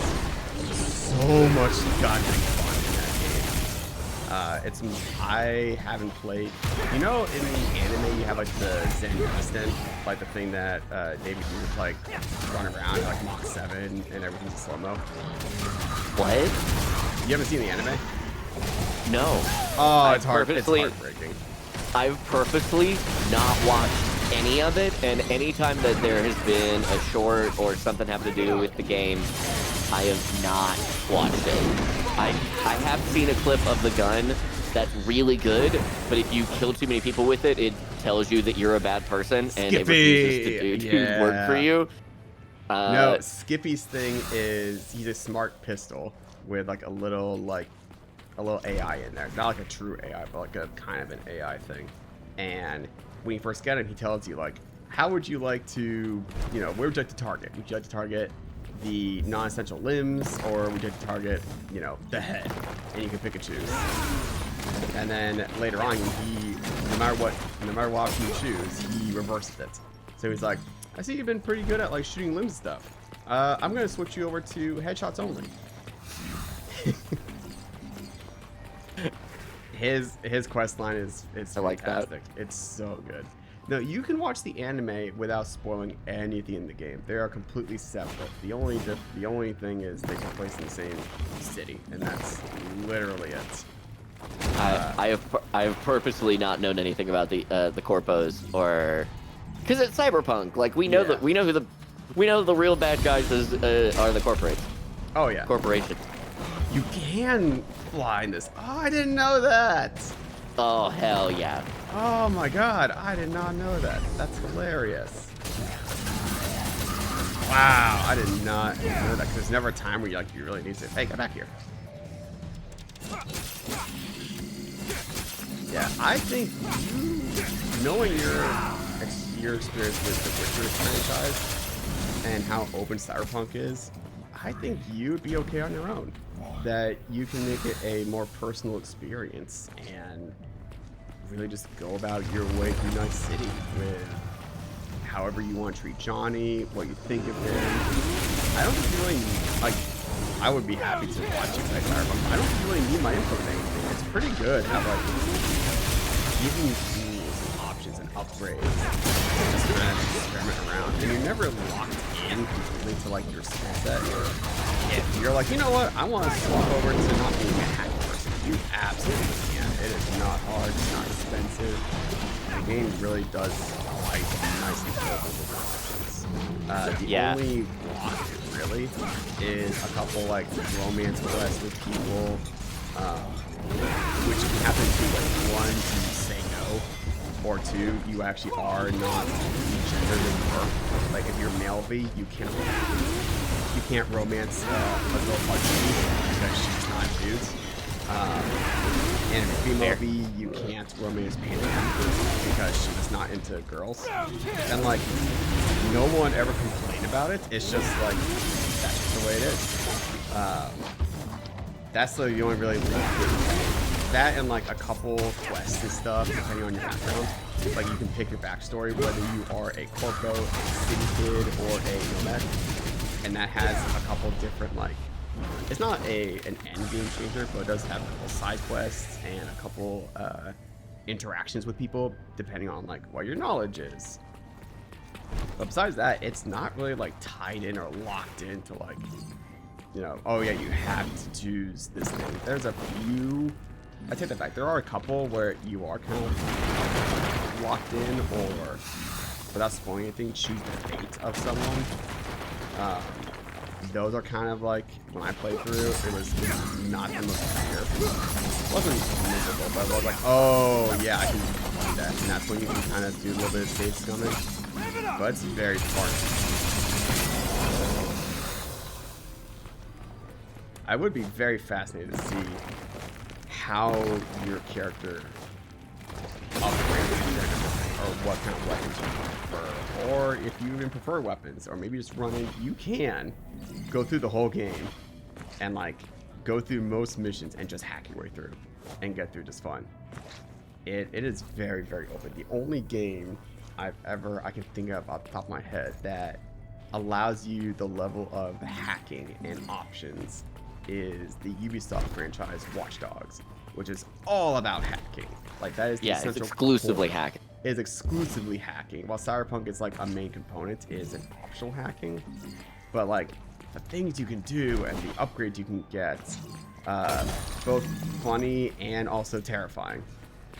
so much goddamn fun in that game. I haven't played. You know, in the anime, you have like the Zen instant, like the thing that David you would like run around like Mach 7 and everything's in slow mo. What? You haven't seen the anime? No. Oh, it's hard. It's purposely- heartbreaking. I've purposely not watched any of it, and anytime that there has been a short or something having to do with the game, I have not watched it. I have seen a clip of the gun that's really good, but if you kill too many people with it, it tells you that you're a bad person, and it refuses to work for you. No, Skippy's thing is he's a smart pistol with like a little AI in there. Not like a true AI, but like a kind of an AI thing. And when you first get him, he tells you like, how would you like to, where would you like to target? Would you like to target the non-essential limbs, or would you like to target, the head? And you can pick and choose. And then later on, no matter what option you choose, he reverses it. So he's like, I see you've been pretty good at like shooting limbs and stuff. I'm gonna switch you over to headshots only. His quest line is I like that. fantastic. It's so good. No, you can watch the anime without spoiling anything in the game. They are completely separate. The only thing is they take place in the same city, and that's literally it. I have purposely not known anything about the corpos, or because it's Cyberpunk. Like we know that we know the real bad guys are the corporates. Oh yeah. Corporation. You can fly in this. Oh, I didn't know that. Oh hell yeah. Oh my god, I did not know that. That's hilarious. Wow, I did not know that, because there's never a time where you really need to. Hey, get back here. Yeah, I think knowing your experience with the Witcher franchise, and how open Cyberpunk is, I think you'd be okay on your own. That you can make it a more personal experience and really just go about your way through Night City with however you want to treat Johnny, what you think of him. I don't think you really need, like, I would be happy to watch you play Cyberpunk. I don't really need my input of anything. It's pretty good at, like, giving you tools and options and upgrades. Just kind of experiment around. And you're never locked in completely to, like, your skill set. If you're like, you know what, I want to swap over to not being a hack person, you absolutely can. It is not hard, it's not expensive. The game really does like nicely filled with options. The only block, really, is a couple like romance quests with people, which can happen to like one, you say no, or two, you actually are not the gender that you are. Like if you're male V, you can't romance a girl like me because she's not dudes. And if you're female V, you can't romance Panther because she was not into girls. And like, no one ever complained about it. It's just like, that's just the way it is. That's the only really that and like a couple quests and stuff, depending on your background. Like you can pick your backstory, whether you are a corpo, a city kid, or a nomad. And that has a couple different like, it's not an end game changer, but it does have a couple side quests and a couple interactions with people, depending on like what your knowledge is. But besides that, it's not really like tied in or locked into like, you know, oh yeah, you have to choose this thing. There's a few, I take that back. There are a couple where you are kind of locked in, or without spoiling anything, choose the fate of someone. Those are kind of like, when I played through, it was not the most clear. It wasn't miserable, but it was like, oh yeah, I can do that. And that's when you can kind of do a little bit of safe scumming. But it's very far. I would be very fascinated to see how your character upgrades, or what kind of weapons you prefer, or if you even prefer weapons, or maybe just run in. You can go through the whole game and like go through most missions and just hack your way through and get through just fun. It is very, very open. The only game I can think of off the top of my head that allows you the level of hacking and options is the Ubisoft franchise Watch Dogs, which is all about hacking. Like that is the it's exclusively core. hacking. Is exclusively hacking, while Cyberpunk is like a main component, is an optional hacking. But like the things you can do and the upgrades you can get, both funny and also terrifying.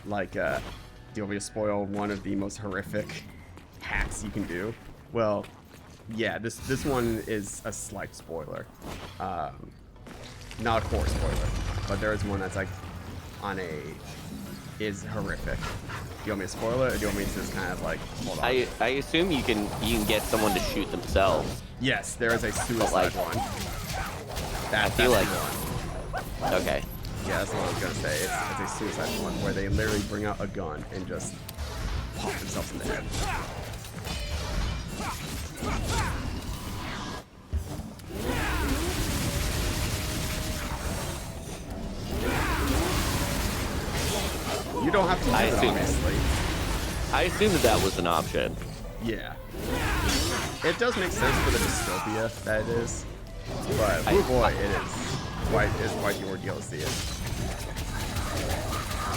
Like, do you want me to spoil one of the most horrific hacks you can do? Well, yeah, this one is a slight spoiler. Not a core spoiler, but there is one that's like is horrific. Do you want me to spoil it, or do you want me to just kind of like hold on? I assume you can get someone to shoot themselves. Yes, there is a suicide one. I feel like one. Okay. Yeah, that's what I was gonna say. It's a suicide one where they literally bring out a gun and just pop themselves in the head. You don't have to do it, obviously. I assume that was an option. Yeah. It does make sense for the dystopia that it is. But, oh boy, it is quite the ordeal to see it.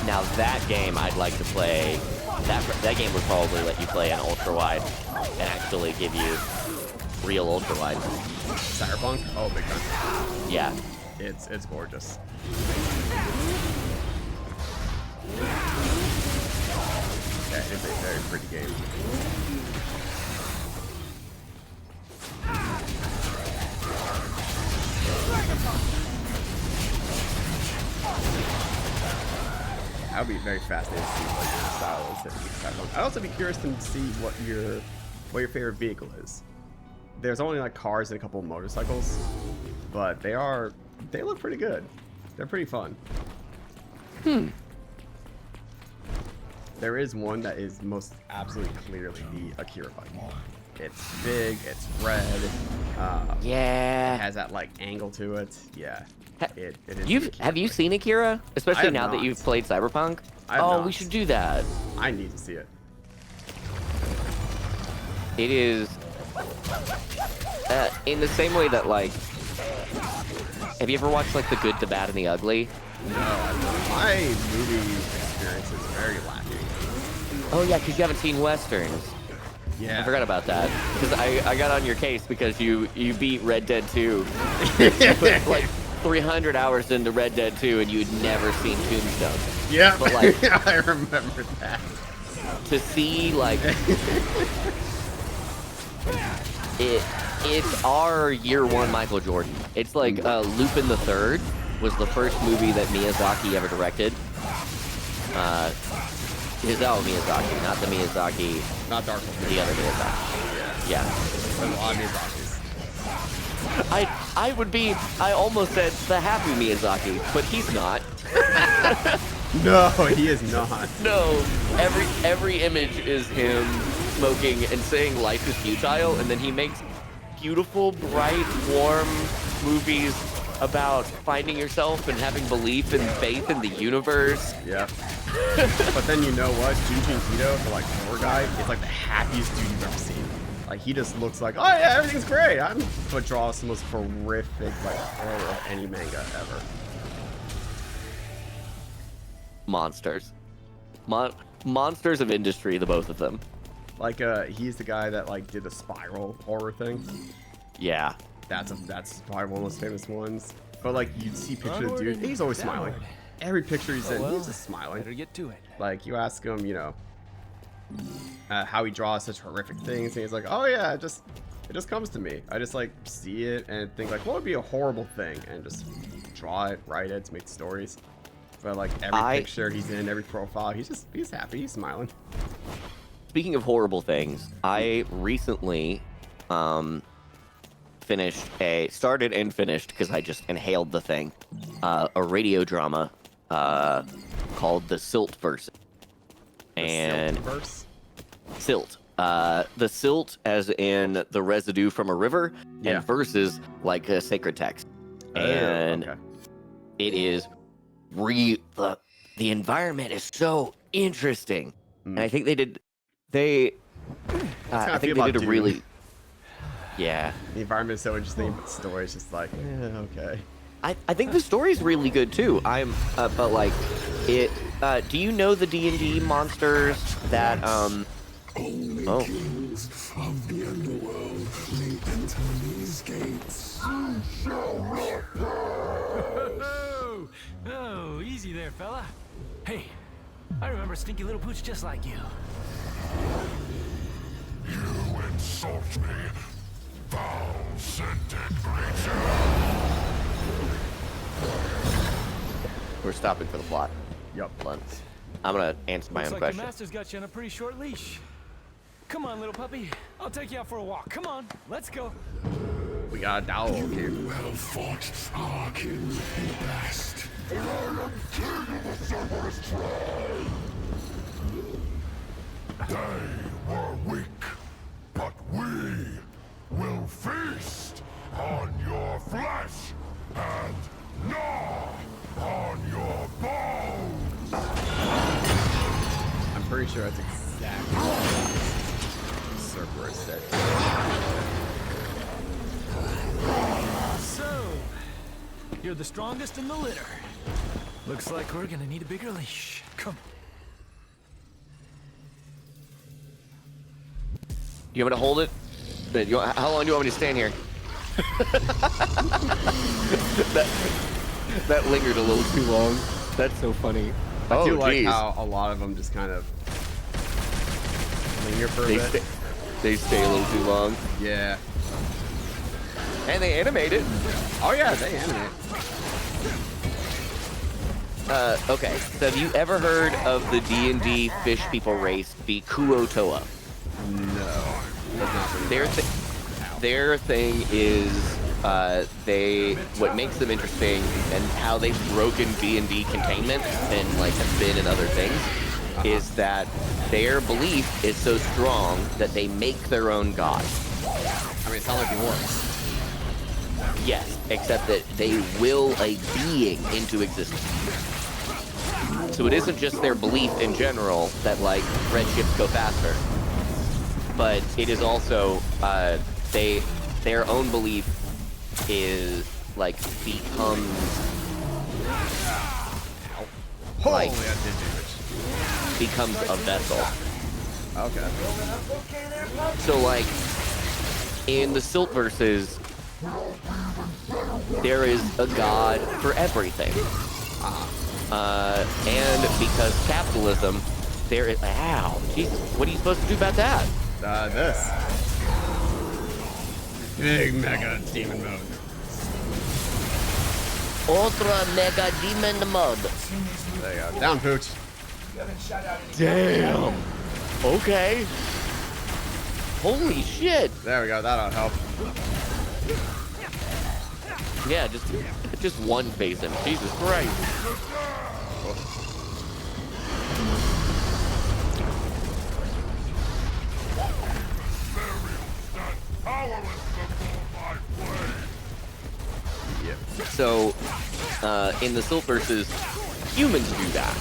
Now that game I'd like to play, that game would probably let you play an ultra-wide and actually give you real ultra-wide. Cyberpunk? Oh, big time. Yeah. It's gorgeous. Yeah, it is a very pretty game. I would be very fascinated to see what your style is. I'd also be curious to see what your favorite vehicle is. There's only like cars and a couple of motorcycles, but they look pretty good. They're pretty fun. There is one that is most absolutely clearly the Akira bike. It's big. It's red. Yeah. It has that like angle to it. Yeah. It is. Have you seen Akira? Especially have now that not. you've played Cyberpunk. I have Oh, not. we should do that. I need to see it. It is in the same way that like. Have you ever watched like The Good, the Bad, and the Ugly? No, my movie experience is very lacking. Oh yeah, because you haven't seen westerns. Yeah. I forgot about that. Because I got on your case because you beat Red Dead 2. Like 300 hours into Red Dead 2 and you'd never seen Tombstone. Yeah. But like I remember that. to see like it's our year one Michael Jordan. It's like Lupin the Third was the first movie that Miyazaki ever directed. Hayao Miyazaki, not the Miyazaki, Not Dark Souls. the other Miyazaki. Yeah. There's a lot of Miyazaki's. I almost said the happy Miyazaki, but he's not. No, he is not. No, every image is him smoking and saying life is futile, and then he makes beautiful, bright, warm movies about finding yourself and having belief and faith in the universe. Yeah. But then you know what? Junji Ito, the like horror guy, is like the happiest dude you've ever seen. Like he just looks like, oh yeah, everything's great. But draws the most horrific like horror of any manga ever. Monsters. Monsters of industry, the both of them. Like he's the guy that like did the Spiral horror thing. Yeah. That's probably one of the most famous ones. But like you'd see pictures of the dude, he's always smiling. Every picture he's in, he's just smiling. Better get to it. Like you ask him, you know, how he draws such horrific things, and he's like, oh yeah, it just comes to me. I just like see it and think like, what would be a horrible thing, and just draw it, write it, to make stories. But like every picture he's in, every profile, he's happy, he's smiling. Speaking of horrible things, I recently started and finished, because I just inhaled the thing, a radio drama called The Silt Verse. And Silt. The silt as in the residue from a river, Yeah. and verses like a sacred text. And okay. it is the environment is so interesting. And I think they did a really yeah. The environment is so interesting, but the story is just like, okay. I think the story's really good too. But like it. Do you know the D&D monsters that Only Oh. kings of the underworld may enter these gates. You shall not pass. Oh, easy there, fella. Hey, I remember Stinky Little Pooch just like you. You insult me, foul-scented creature. we're stopping for the plot. Yep. Hold on. I'm gonna answer my Looks own like question. your master's got you on a pretty short leash. Come on, little puppy. I'll take you out for a walk. Come on, let's go. We got a dowel here. You well fought our king the best. And I am king of the Cerberus tribe. They were weak, but we will feast on your flesh and gnaw on your bones. I'm pretty sure that's exactly what Cerberus said. So, you're the strongest in the litter. Looks like we're gonna need a bigger leash. Come. You want me to hold it? How long do you want me to stand here? that lingered a little too long. That's so funny. I do Oh, like geez. how a lot of them just kind of linger for a bit. They stay a little too long. Yeah. And they animate it. Oh yeah, they animate. Okay, so have you ever heard of the D&D fish people race, the Kuo-Toa? No. That's not really Their thing is what makes them interesting and how they've broken D&D containment and like have been in other things is that their belief is so strong that they make their own god. I mean, it sounds like the orcs. Yes, except that they will a being into existence. So it isn't just their belief in general that, like, red ships go faster, but it is also their own belief is, like, becomes... Holy, Like- that did damage. becomes a vessel. Okay. So, like, in the Silt verses, there is a god for everything. And because capitalism, there is... Ow, Jesus, what are you supposed to do about that? This. Big mega demon mode. Ultra Mega Demon Mode. There you go. Down, Pooch. Damn. Okay. Holy shit. There we go. That'll help. Yeah, just one phase him. Jesus Christ. So, in the Silt verses, humans do that.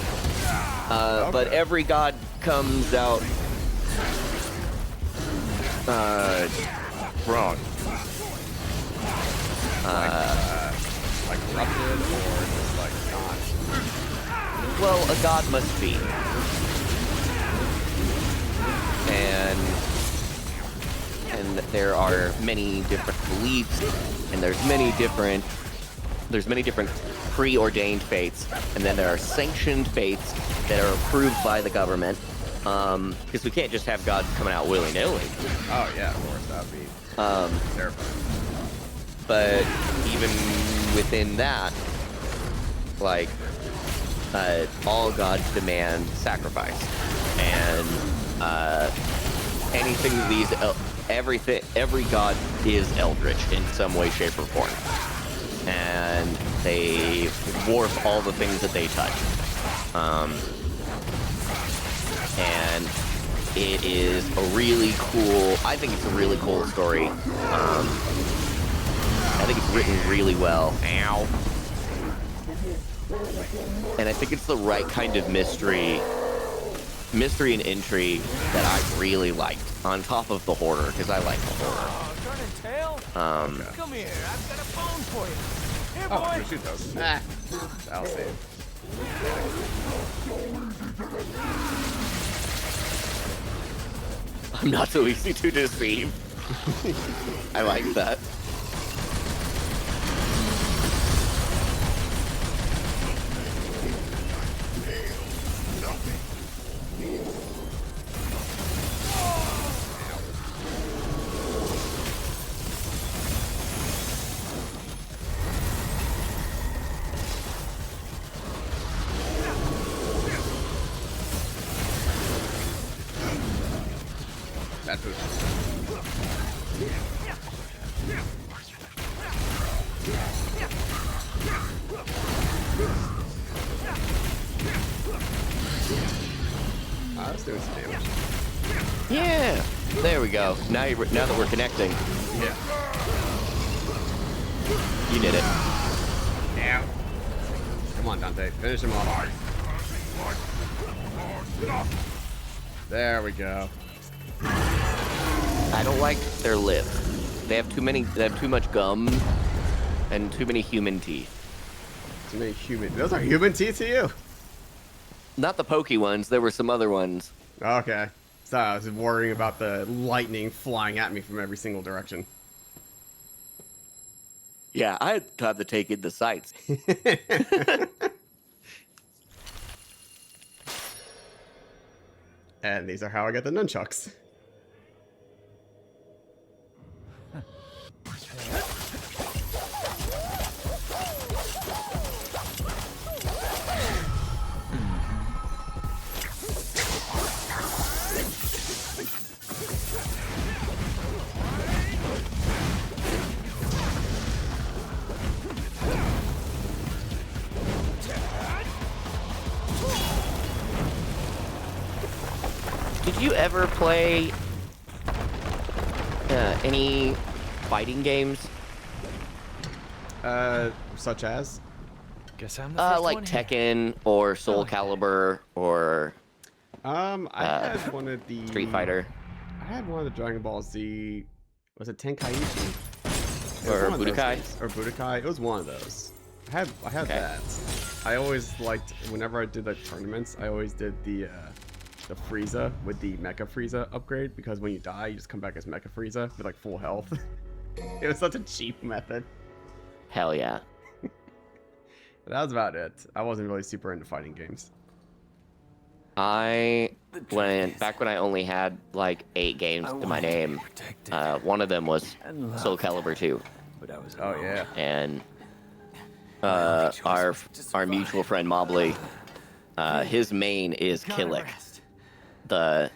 But every god comes out wrong. Like corrupted or just like not. Well, a god must be. And there are many different beliefs, and there's many different preordained fates, and then there are sanctioned fates that are approved by the government. Because we can't just have gods coming out willy-nilly. Oh yeah, of course that'd be terrifying. But even within that, like, all gods demand sacrifice, and anything these every god is eldritch in some way, shape, or form, and they warp all the things that they touch. And it is a really cool. I think it's a really cool story. I think it's written really well. Ow. And I think it's the right kind of mystery and intrigue that I really liked, on top of the horror, because I like the horror. Turning tail? Come here, I've got a bone for you. Here, Oh, boy. I'm gonna shoot those. Ah, I'll save. I'm not so easy to deceive. I like that. Bad food. That's doing some damage. Yeah. There we go. Now that we're connecting, Yeah. you did it. Yeah. Come on, Dante. Finish him off. There we go. I don't like their lips. They have too much gum and too many human teeth. Too many human. Those are human teeth to you? Not the pokey ones. There were some other ones. Okay. So I was worrying about the lightning flying at me from every single direction. Yeah, I had time to take in the sights. And these are how I get the nunchucks. you ever play any fighting games? Such as? Guess I'm the first Like one here. Tekken or Soul Calibur or I had one of the Street Fighter I had one of the Dragon Ball Z. Was it Tenkaichi? It was or one of those Budokai. games. Or Budokai. It was one of those. I had Okay. that. I always liked whenever I did like tournaments. I always did the Frieza with the Mecha Frieza upgrade because when you die, you just come back as Mecha Frieza with like full health. It was such a cheap method. Hell yeah. But that was about it. I wasn't really super into fighting games. Back when I only had like 8 games to my name, one of them was Soul Calibur 2, But I was Oh alone. yeah. and our mutual friend Mobley, his main is Killick, the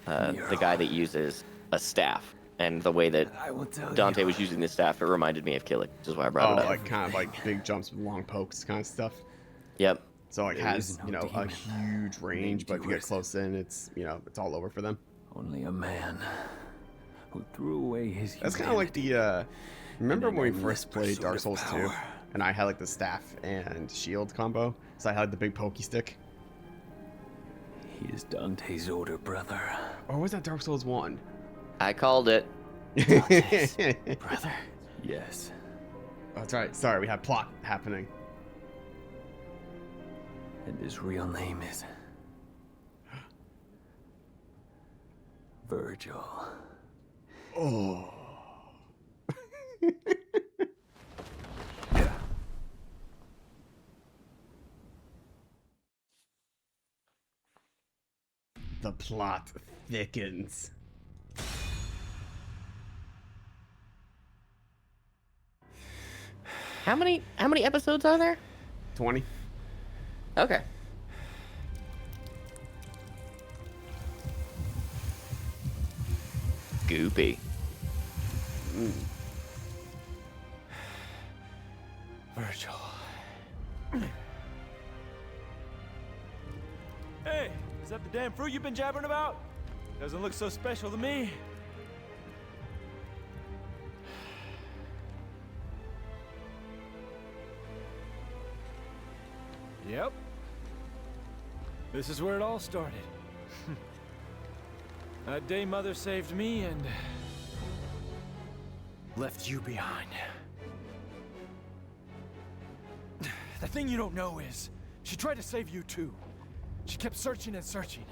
guy that uses a staff, and the way that I will tell Dante you. was using the staff, it reminded me of Killick, which is why I brought Oh, it up. like kind of like big jumps with long pokes kind of stuff. Yep. So like There has, is no you know, a demon huge range, but if you get worse. close in, it's, you know, it's all over for them. Only a man who threw away his That's kind of like the, remember And when we an first endless played Dark pursuit of Souls 2? power. And I had like the staff and shield combo. So I had the big pokey stick. He is Dante's older brother. Or was that Dark Souls 1? I called it. Brother? Yes. Oh, that's right. Sorry, we had plot happening. And his real name is Virgil. Oh. The plot thickens. How many episodes are there? 20. Okay. Goopy. Virgil. Hey, is that the damn fruit you've been jabbering about? Doesn't look so special to me. Yep. This is where it all started. That day Mother saved me and left you behind. The thing you don't know is, she tried to save you too. She kept searching and searching.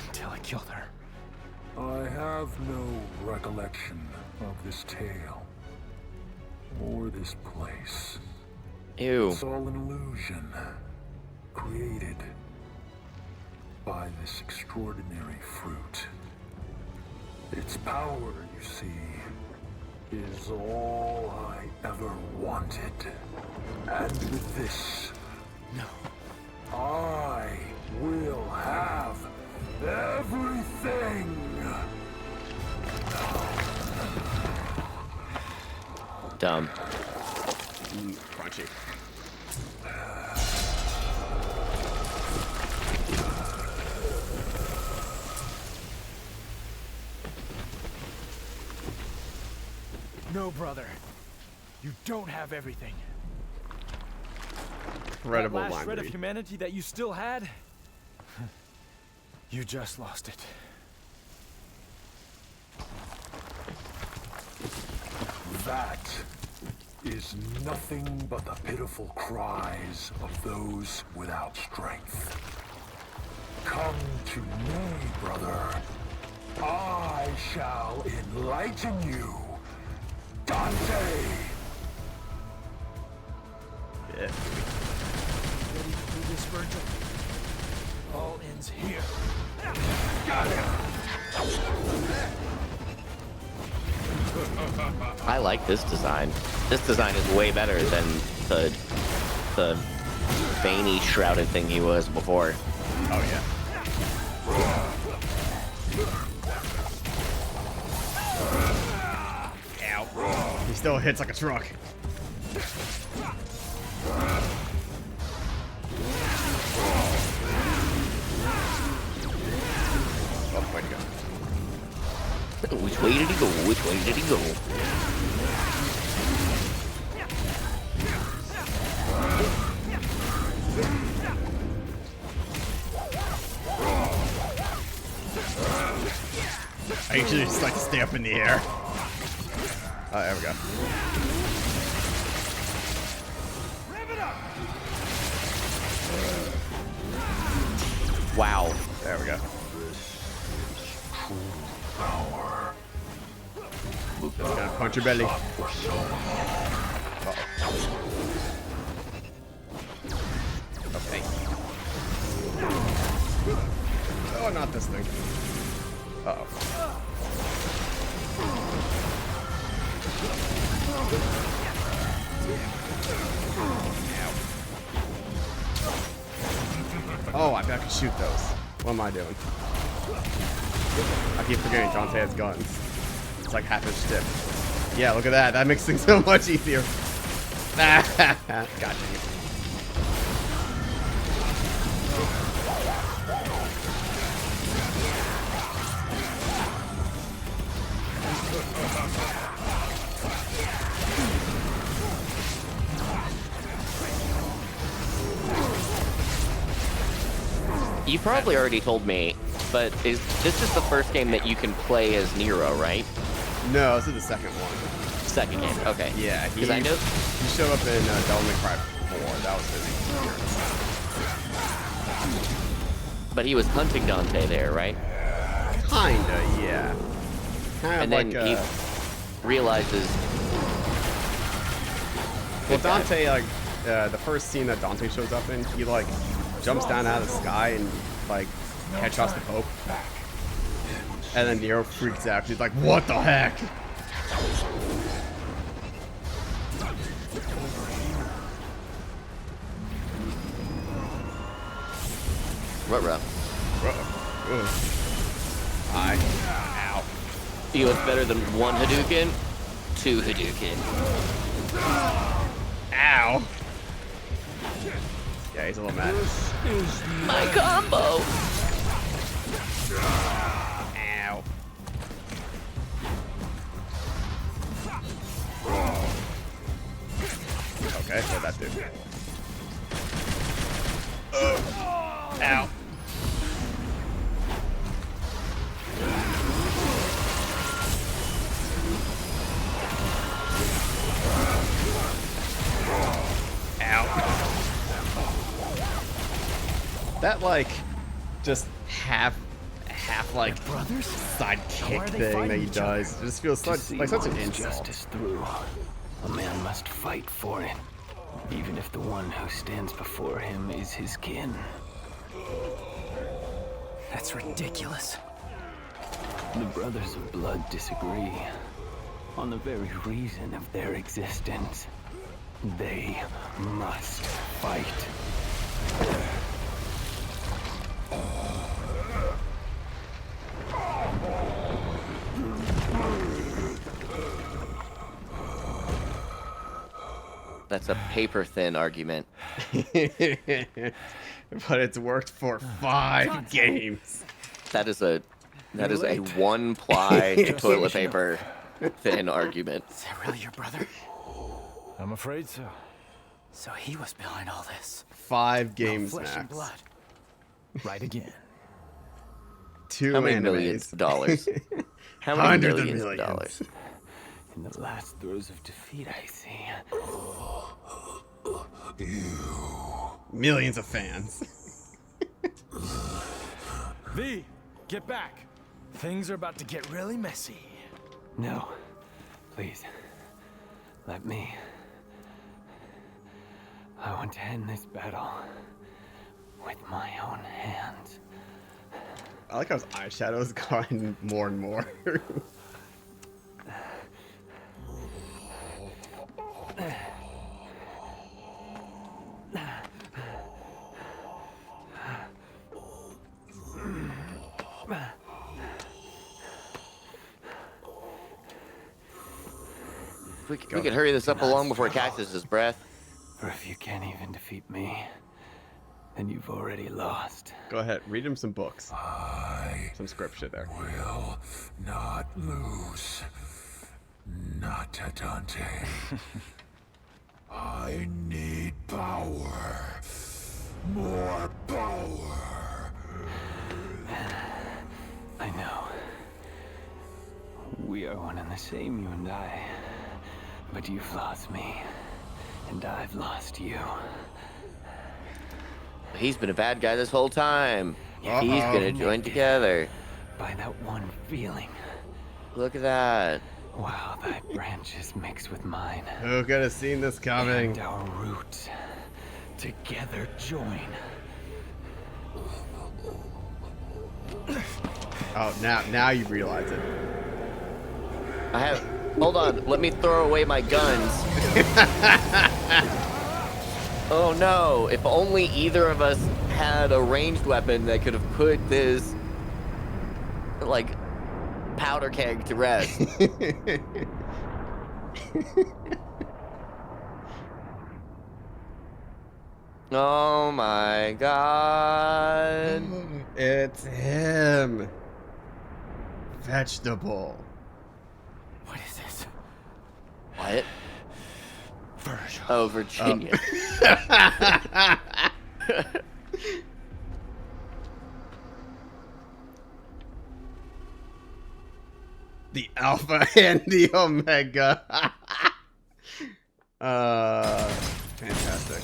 Until I killed her. I have no recollection of this tale. Or this place. Ew. It's all an illusion. Created by this extraordinary fruit. Its power, you see, is all I ever wanted. And with this, I will have everything. Dumb. Crunchy. No, brother. You don't have everything. Incredible That last line shred of read. humanity that you still had, you just lost it. That is nothing but the pitiful cries of those without strength. Come to me, brother. I shall enlighten you. Dante! Yeah. Ready to do this, Virgil? All ends here. Got him! I like this design. This design is way better than the veiny shrouded thing he was before. Oh yeah. Ow. He still hits like a truck. Way to go. Which way did he go? Which way did he go? I usually just like to stay up in the air. Oh, there we go. Wow. There we go. Just gonna punch your belly. Uh-oh. Okay. Oh, not this thing. Uh-oh. Oh, I bet I can shoot those. What am I doing? I keep forgetting Dante has guns. It's like half his stick. Yeah, look at that. That makes things so much easier. God dang it. You probably already told me, but this is the first game that you can play as Nero, right? No, this is the second one. Second game, okay. Yeah, Because I know he showed up in Devil May Cry 4. That was his appearance. but he was hunting Dante there, right? Kinda, yeah. Kind of And then like, he realizes. well, Dante, like, the first scene that Dante shows up in, he, like, jumps down out of the sky and, like, headshots the Pope. And then Nero freaks out. He's like, what the heck? Ruh-roh. Ow. You know what's better than one Hadouken? Two Hadouken. Ow. Yeah, he's a little mad. My combo! Ow. Okay, what that do? Ow. That, like, just half like sidekick thing that he does. It just feels like such an insult. Justice through. A man must fight for it, even if the one who stands before him is his kin. That's ridiculous. The Brothers of Blood disagree on the very reason of their existence. They must fight. That's a paper-thin argument. But it's worked for 5 games. That is a one-ply toilet paper thin argument. Is that really your brother? I'm afraid so. So he was behind all this. 5 games, Flesh and Max. blood. Right again. 2 How many animes. millions of dollars? How many Hundreds of millions of millions. dollars? In the last throes of defeat, I see. Millions of fans. V, get back. Things are about to get really messy. No, please, let me. I want to end this battle with my own hands. I like how his eyeshadow's gotten more and more. We could hurry this up along before Cactus' breath. For if you can't even defeat me, then you've already lost. Go ahead, read him some books. I Some scripture there. will not lose. Not to Dante. I need power. More power. I know. We are one and the same, you and I. But you've lost me, and I've lost you. He's been a bad guy this whole time. Uh-oh. He's gonna join together. By that one feeling, Look at that. while thy branches mix with mine, Who could have seen this coming? and our roots together join. Oh, now you realize it. I have. Hold on. Let me throw away my guns. Oh no! If only either of us had a ranged weapon that could have put this, like, powder keg to rest. Oh my god. It's him. Vegetable. What is this? What? Virgil. Oh, Virginia. The Alpha and the Omega. Fantastic.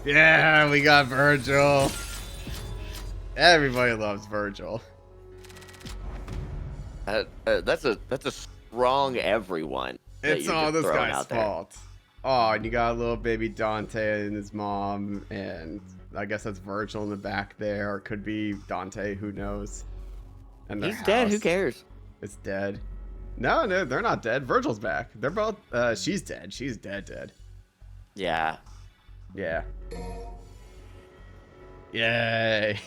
Yeah, we got Virgil. Everybody loves Virgil. That's a strong everyone. that It's you're all just this throwing guy's out there. fault. Oh, and you got a little baby Dante and his mom, and I guess that's Virgil in the back there, or it could be Dante, who knows. And their He's dead. Who house. cares? It's dead. No, they're not dead. Virgil's back. They're both. She's dead. She's dead. Yeah. Yeah. Yay.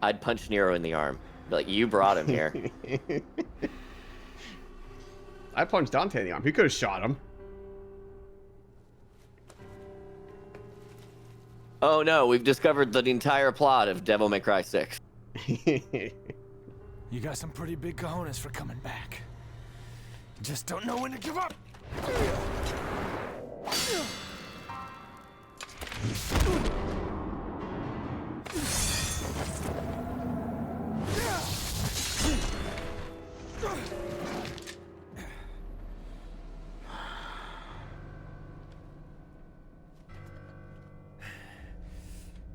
I'd punch Nero in the arm. Be like, you brought him here. I punched Dante in the arm. He could have shot him. Oh no, we've discovered the entire plot of Devil May Cry 6. You got some pretty big cojones for coming back. Just don't know when to give up.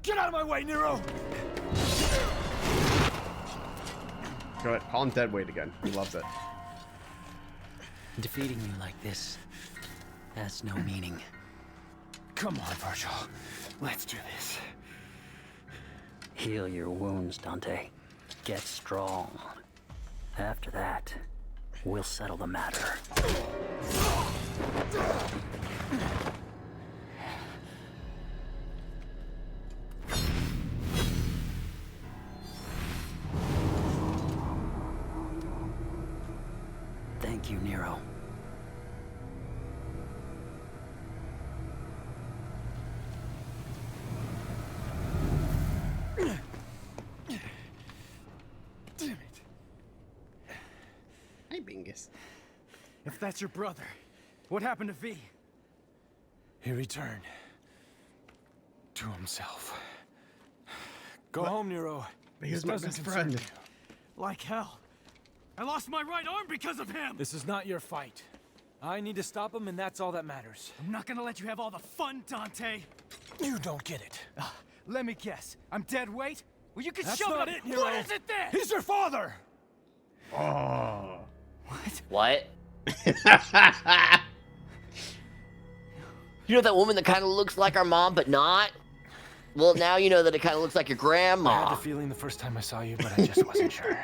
Get out of my way, Nero! Go ahead. Call him dead weight again. He loves it. Defeating you like this has no meaning. Come on, Virgil. Let's do this. Heal your wounds, Dante. Get strong. After that, we'll settle the matter. Thank you, Nero. Damn it. Hey, Bingus. If that's your brother, what happened to V? He returned to himself. Go home, Nero. He was This my doesn't best concern friend. you. Like hell. I lost my right arm because of him! This is not your fight. I need to stop him, and that's all that matters. I'm not gonna let you have all the fun, Dante. You don't get it. Let me guess. I'm dead weight? Well, you can That's shove not it it, up. Nero. What is it then? He's your father! Oh. What? You know that woman that kind of looks like our mom, but not? Well, now you know that it kind of looks like your I grandma. had the feeling the first time I saw you, but I just wasn't sure.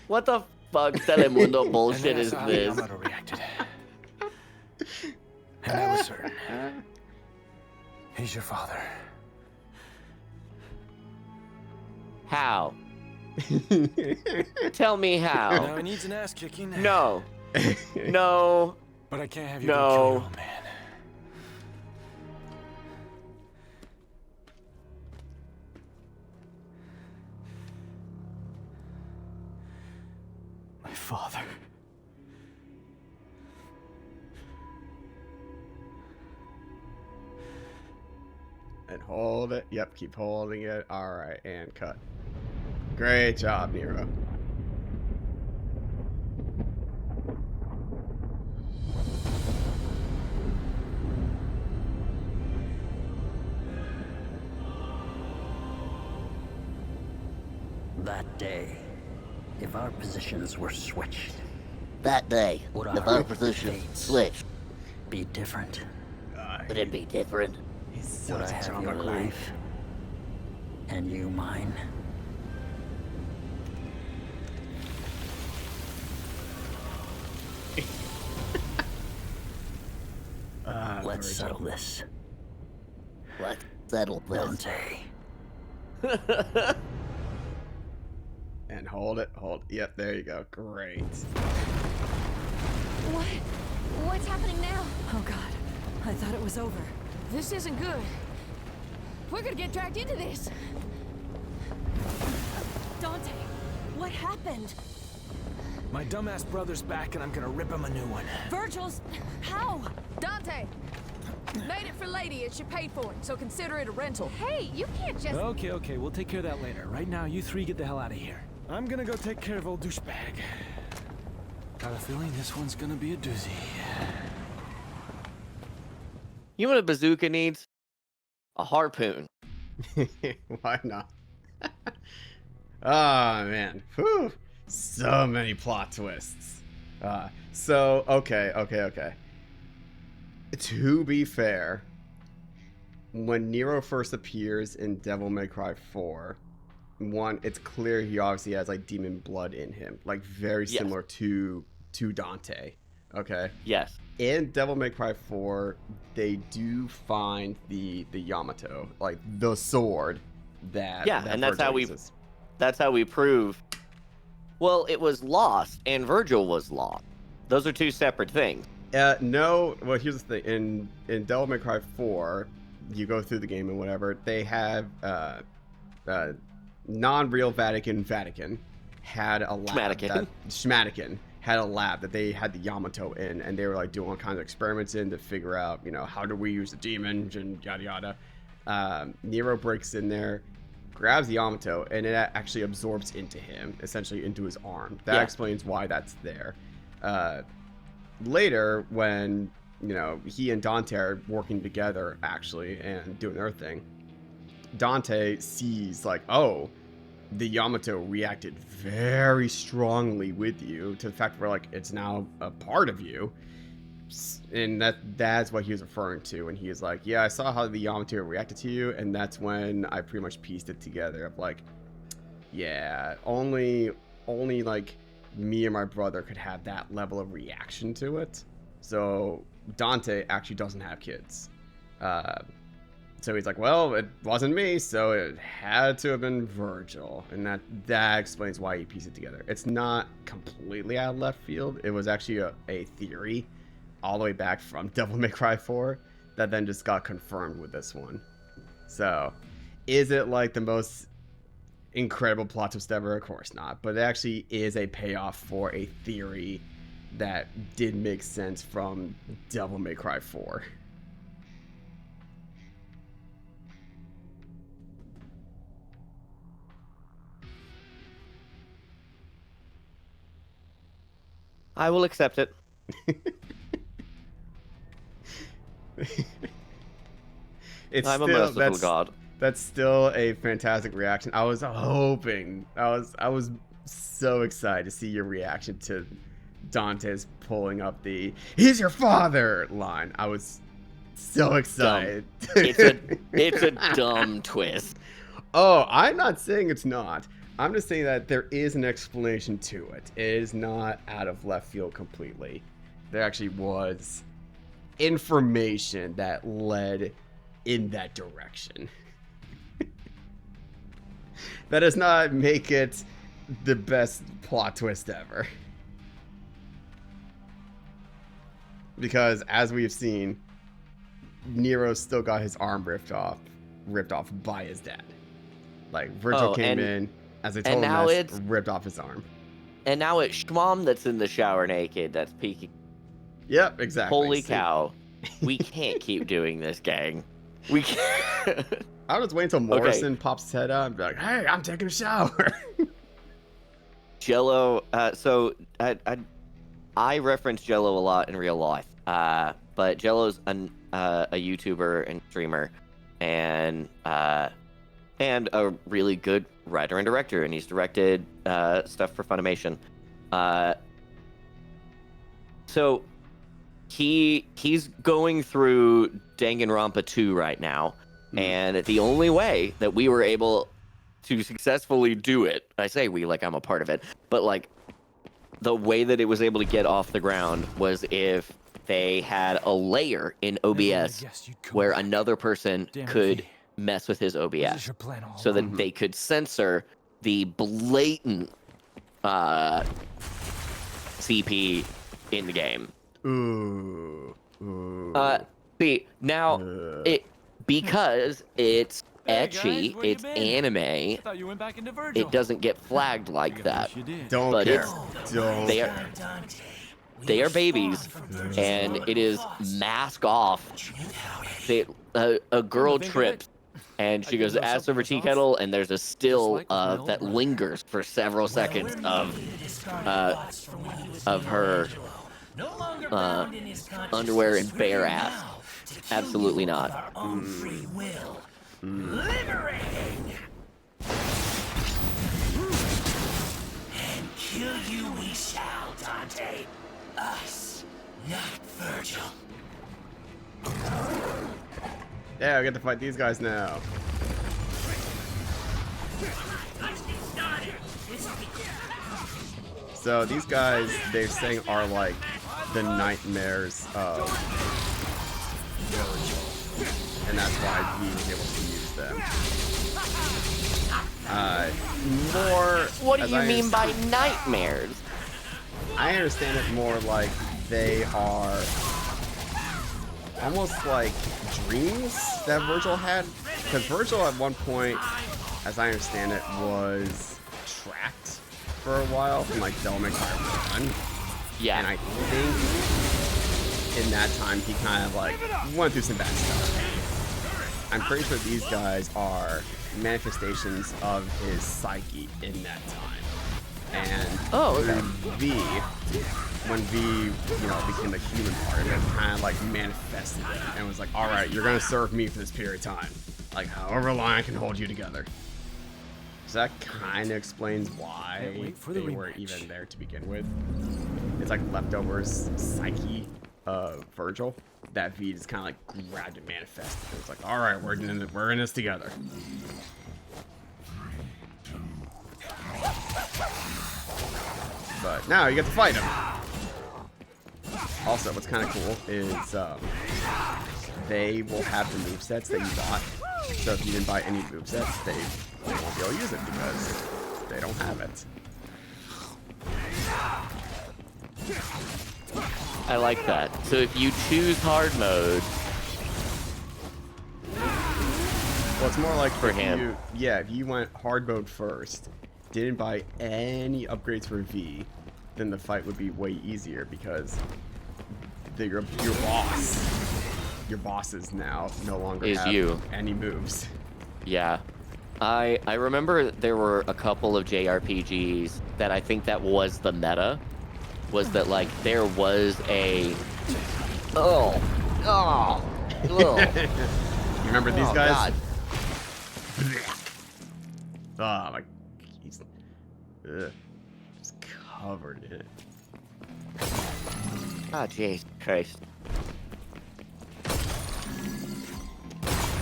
What the fuck Telemundo bullshit And then I is saw how this? Yamato reacted. And I was certain. He's your father. How? Tell me how. Now he needs an ass kicking. No. No. But I can't have you No. go kill your old man. My father. And hold it. Yep, keep holding it. Alright, and cut. Great job, Nero. That day, if our positions were switched, That day, would the our vote position fates switched. be different? Would it be different? He's Would I such a have drama your queen. life? And you mine? Let's Virgil. settle this. Let's settle this. Dante. And hold it. Yep, there you go. Great. What? What's happening now? Oh god, I thought it was over. This isn't good. We're gonna get dragged into this. Dante, what happened? My dumbass brother's back and I'm gonna rip him a new one. Virgil's... how? Dante! Made it for Lady and she paid for it, so consider it a rental. Hey, you can't just... Okay, we'll take care of that later. Right now, you three get the hell out of here. I'm gonna go take care of old douchebag. Got a feeling this one's gonna be a doozy. You know what a bazooka needs? A harpoon. Why not? Oh, man. Whew. So many plot twists. Okay. To be fair, when Nero first appears in Devil May Cry 4, one, it's clear he obviously has like demon blood in him, like very similar to Dante. Okay. Yes. In Devil May Cry 4, they do find the Yamato, like the sword that and that's Virgil how uses. that's how we prove. Well, it was lost, and Virgil was lost. Those are two separate things. No. Well, here's the thing. In Devil May Cry 4, you go through the game and whatever, they have non-real Vatican had a lab. Schmatican had a lab that they had the Yamato in, and they were like doing all kinds of experiments in to figure out, how do we use the demons and yada yada. Nero breaks in there, grabs the Yamato, and it actually absorbs into him, essentially into his arm. That explains why that's there. Later, when he and Dante are working together actually and doing their thing, Dante sees like, oh, the Yamato reacted very strongly with you, to the fact where like it's now a part of you, and that's what he was referring to. And he was like, yeah, I saw how the Yamato reacted to you, and that's when I pretty much pieced it together of like, yeah, only like me and my brother could have that level of reaction to it. So Dante actually doesn't have kids. So he's like, well, it wasn't me, so it had to have been Virgil. And that explains why he pieced it together. It's not completely out of left field. It was actually a theory all the way back from Devil May Cry 4 that then just got confirmed with this one. So is it like the most incredible plot twist ever? Of course not. But it actually is a payoff for a theory that did make sense from Devil May Cry 4. I will accept it. I'm a merciful god. That's still a fantastic reaction. I was hoping, I was so excited to see your reaction to Dante's pulling up the "he's your father" line. I was so excited. It's a dumb twist. Oh, I'm not saying it's not. I'm just saying that there is an explanation to it. It is not out of left field completely. There actually was information that led in that direction. That does not make it the best plot twist ever. Because as we've seen, Nero still got his arm ripped off by his dad. Like Virgil came in as a total mess, ripped off his arm. And now it's Schmom that's in the shower naked. That's peeking. Yep, exactly. Holy cow. We can't keep doing this, gang. We can't. I was waiting until Morrison pops his head out and be like, hey, I'm taking a shower. Jello, so I reference Jello a lot in real life. But Jello's a YouTuber and streamer and a really good writer and director, and he's directed stuff for Funimation. So he's going through Danganronpa 2 right now, and the only way that we were able to successfully do it, I say we like I'm a part of it, but like the way that it was able to get off the ground was if they had a layer in OBS where another person could mess with his OBS so that they could censor the blatant CP in the game. See, now because it's ecchi, it's anime, it doesn't get flagged like that. Don't care. They are babies, and it is mask off. A girl trips, and she goes ass over tea kettle, and there's a still that lingers for several seconds of her underwear and bare ass. Absolutely not. Liberating! And kill you we shall, Dante. Us, not Virgil. Yeah, I get to fight these guys now. So these guys, they're saying, are like the nightmares of Virgil. And that's why he was able to use them. What do you mean by nightmares? I understand it more like they are almost like dreams that Virgil had. Because Virgil at one point, as I understand it, was trapped for a while from like Devil May Cry 1. Yeah. And I think in that time he kind of like went through some bad stuff. I'm pretty sure these guys are manifestations of his psyche in that time. And when V, became the human part of it, kind of like manifested it and was like, all right, you're going to serve me for this period of time. Like, however long I can hold you together. So that kind of explains why they were even there to begin with. It's like leftovers psyche of Virgil that V just kind of like grabbed and manifested. It was like, all right, we're in this together. But now you get to fight him. Also, what's kind of cool is they will have the movesets that you bought. So if you didn't buy any movesets, they won't be able to use it because they don't have it. I like that. So if you choose hard mode, well, it's more like for him. If you went hard mode first, didn't buy any upgrades for V, then the fight would be way easier because your bosses now no longer have any moves. Yeah. I remember there were a couple of JRPGs that I think that was the meta. Was that like there was a you remember these guys? God. Like he's just covered in it. Jeez Christ.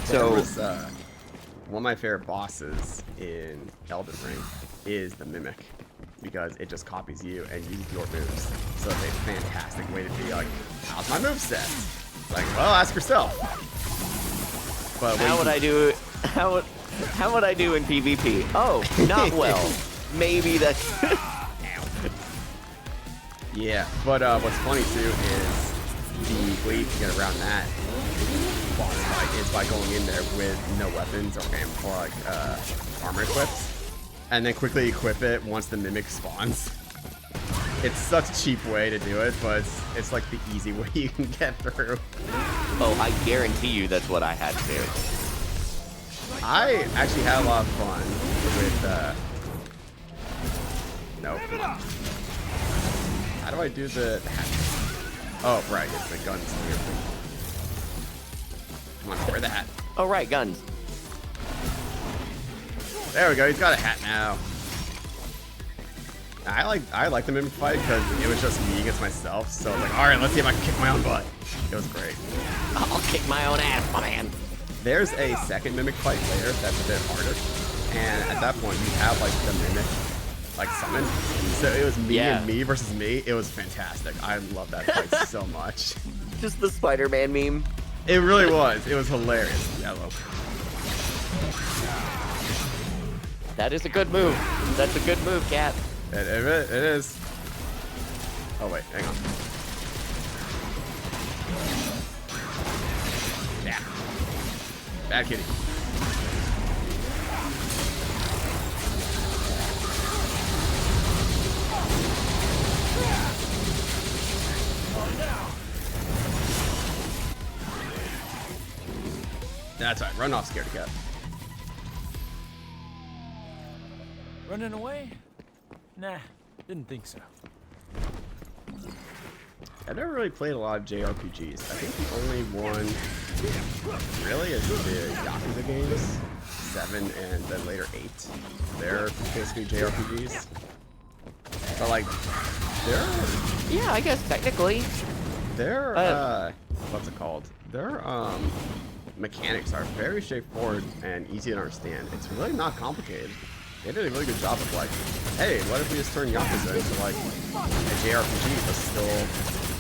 So one of my favorite bosses in Elden Ring is the Mimic. Because it just copies you and uses your moves. So it's a fantastic way to be like, how's my moveset? Like, well, ask yourself. But how would I do in PvP? Oh, not well. maybe that's. Yeah, but what's funny too is the way to get around that boss fight is by going in there with no weapons or like armor equipped, and then quickly equip it once the mimic spawns. It's such a cheap way to do it, but it's like the easy way you can get through. Oh, I guarantee you that's what I had to do. I actually had a lot of fun with no, come on. How do I do the oh, right, it's the guns here. Come on, where the hat? Oh, right, guns. There we go, he's got a hat now. I like the mimic fight because it was just me against myself, so I was like, alright, let's see if I can kick my own butt. It was great. I'll kick my own ass, my man. There's a second mimic fight later that's a bit harder, and at that point you have like the mimic like summoned, so it was me and me versus me. It was fantastic. I love that fight so much. Just the Spider-Man meme. It really was. It was hilarious. Yellow. That is a good move. That's a good move, Cat. It is. Oh wait, hang on. Yeah. Bad kitty. That's right. Run off, scaredy cat. Running away? Nah, didn't think so. I've never really played a lot of JRPGs. I think the only one really is the Yakuza games, 7 and then later 8. They're basically JRPGs. But like, they're yeah, I guess technically. Their what's it called? Their mechanics are very straightforward and easy to understand. It's really not complicated. They did a really good job of like, hey, what if we just turn Yakuza into like a JRPG but still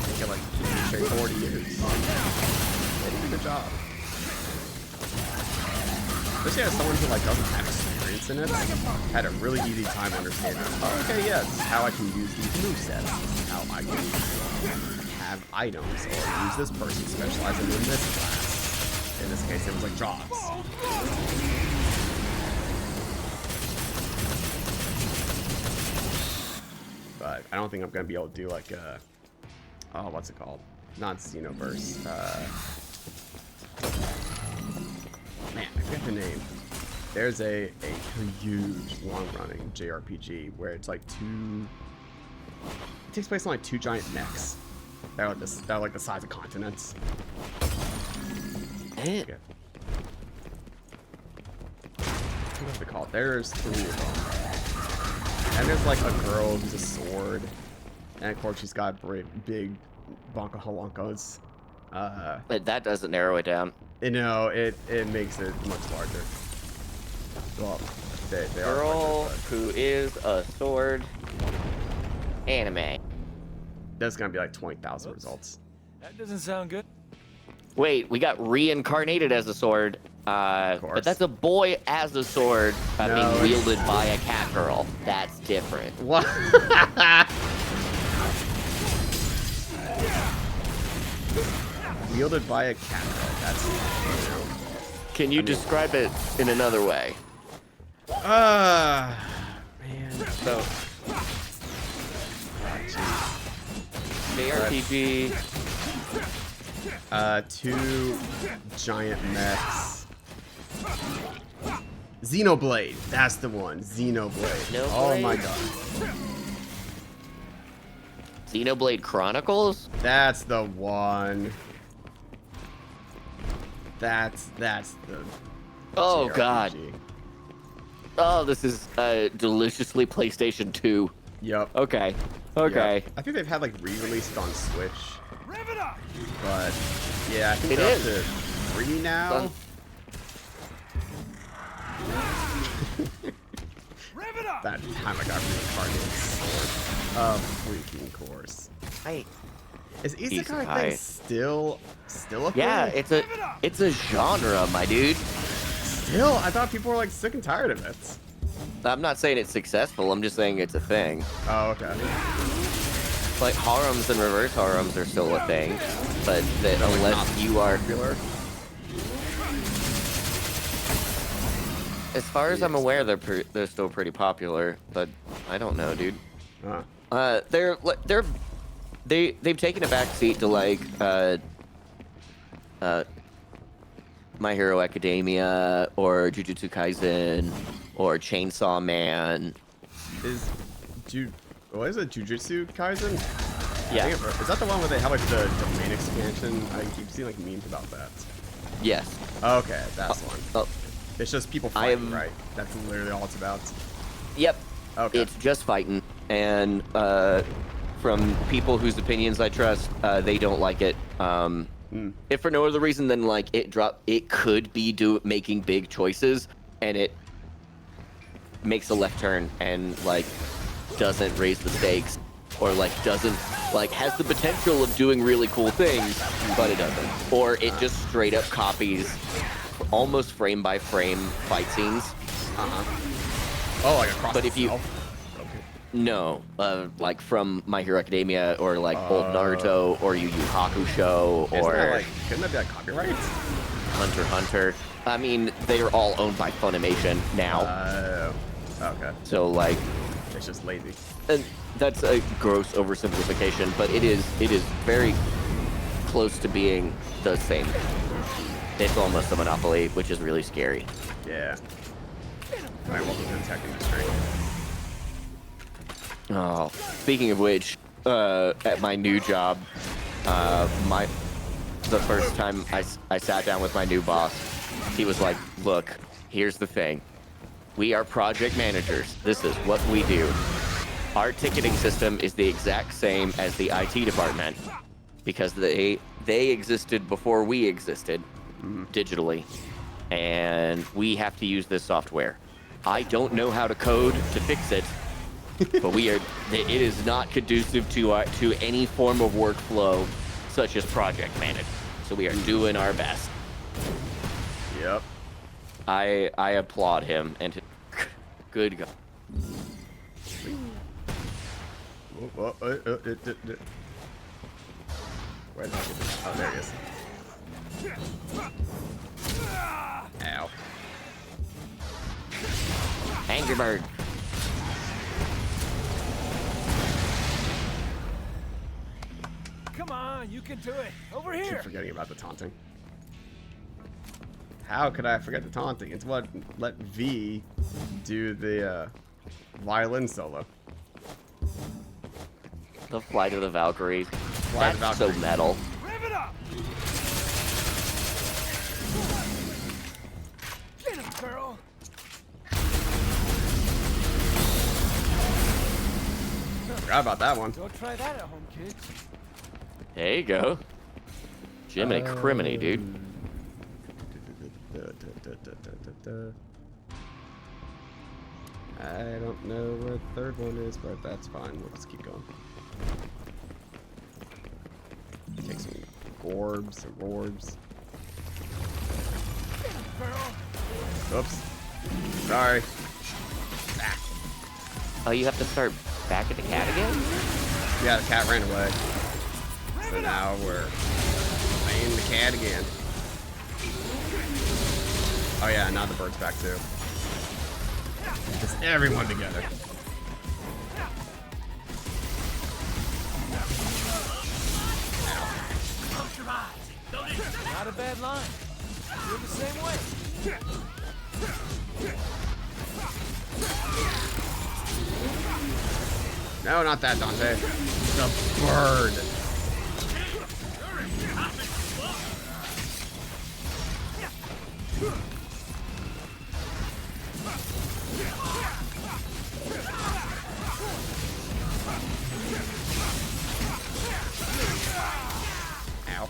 make it like easy and straightforward to use? They did a good job. Especially as someone who like doesn't have experience in it, had a really easy time understanding. Oh, okay, yeah, this is how I can use these movesets. This is how I can have items or use this person specializing in this class. In this case, it was like jobs. But I don't think I'm gonna be able to do like oh, what's it called? Not Xenoverse. Man, I forget the name. There's a huge long-running JRPG where it's like it takes place on like 2 giant mechs. They're like the size of continents. Okay. What's it called? There's 3 of them. And there's like a girl who's a sword. And of course she's got big bonka halonkas. But that doesn't narrow it down. You know, it makes it much larger. Well, they are girl larger, who is a sword anime. That's gonna be like 20,000 results. That doesn't sound good. Wait, we got reincarnated as a sword. But that's a boy as a sword being wielded by a cat girl. That's different. What? Wielded by a cat girl. That's. Can you describe it in another way? Man. So. JRPG. 2 giant mechs. Xenoblade. That's the one. Xenoblade. Oh my god. Xenoblade Chronicles? That's the one. That's the. Oh JRPG. god. Oh, this is deliciously PlayStation 2. Yep. Okay. Okay. Yep. I think they've had like re-released on Switch. But yeah, I think it they're is. up to 3 now. That time I got reincarnated sword. Of freaking course. Is isekai thing still a thing? Yeah, it's a genre, my dude. Still, I thought people were like sick and tired of it. I'm not saying it's successful. I'm just saying it's a thing. Oh, okay. Like harems and reverse harems are still a thing, but that unless you are popular. As far as I'm aware, they're still pretty popular, but I don't know, dude. They've taken a back seat to like My Hero Academia or Jujutsu Kaisen or Chainsaw Man. What is it? Jujutsu Kaisen? Yeah. Is that the one where they have like the domain expansion? I keep seeing like memes about that. Yes. Okay, that's the one. Oh. It's just people fighting, right? That's literally all it's about. Yep. Okay. It's just fighting, and from people whose opinions I trust, they don't like it. If for no other reason than like it could be making big choices, and it makes a left turn and like doesn't raise the stakes, or like doesn't like has the potential of doing really cool things, but it doesn't, or it just straight up copies almost frame by frame fight scenes. Oh, like across. But if you no, like from My Hero Academia or like old Naruto or Yu Yu Hakusho or couldn't that be like copyright? Hunter x Hunter. I mean, they are all owned by Funimation now. Okay. So like, it's just lazy. And that's a gross oversimplification, but it is very close to being the same. It's almost a monopoly, which is really scary. Yeah. Alright, welcome to the tech industry. Oh, speaking of which, at my new job, the first time I sat down with my new boss, he was like, "Look, here's the thing. We are project managers. This is what we do. Our ticketing system is the exact same as the IT department because they existed before we existed digitally, and we have to use this software. I don't know how to code to fix it, but it is not conducive to any form of workflow such as project management. So we are doing our best." Yep. I applaud him and good God. Where did I get this? Oh, there he is. Ow. Angry Bird. Come on, you can do it. Over I here. keep forgetting about the taunting. How could I forget the taunting? It's what let V do the violin solo. The Flight of the Valkyries. Flight of the That's so Valkyries. metal. Rev it up. Get him, girl. Forgot about that one. Don't try that at home, kids. There you go. Jiminy criminy, dude. I don't know what the third one is, but that's fine. We'll just keep going. Take some gorbs. Oops. Sorry. Oh, you have to start back at the cat again? Yeah, the cat ran away. So now we're playing the cat again. Oh yeah, now the bird's back too. Just everyone together. Not a bad line. You're the same way. No, not that, Dante. The bird. Ow.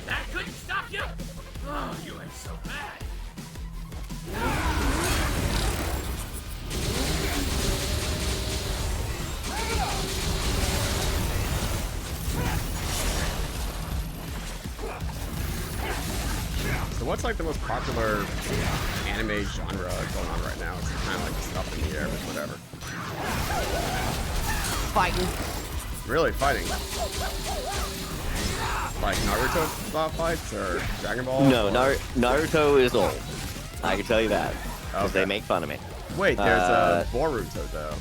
That couldn't stop you? Oh, you ain't so bad. what's like the most popular anime genre going on right now? It's kind of like just up in the air, but whatever. Fighting. Really fighting? Like Naruto style fights or Dragon Ball? No, or... Naruto is old. I can tell you that. Because Okay. they make fun of me. Wait, there's a Boruto though.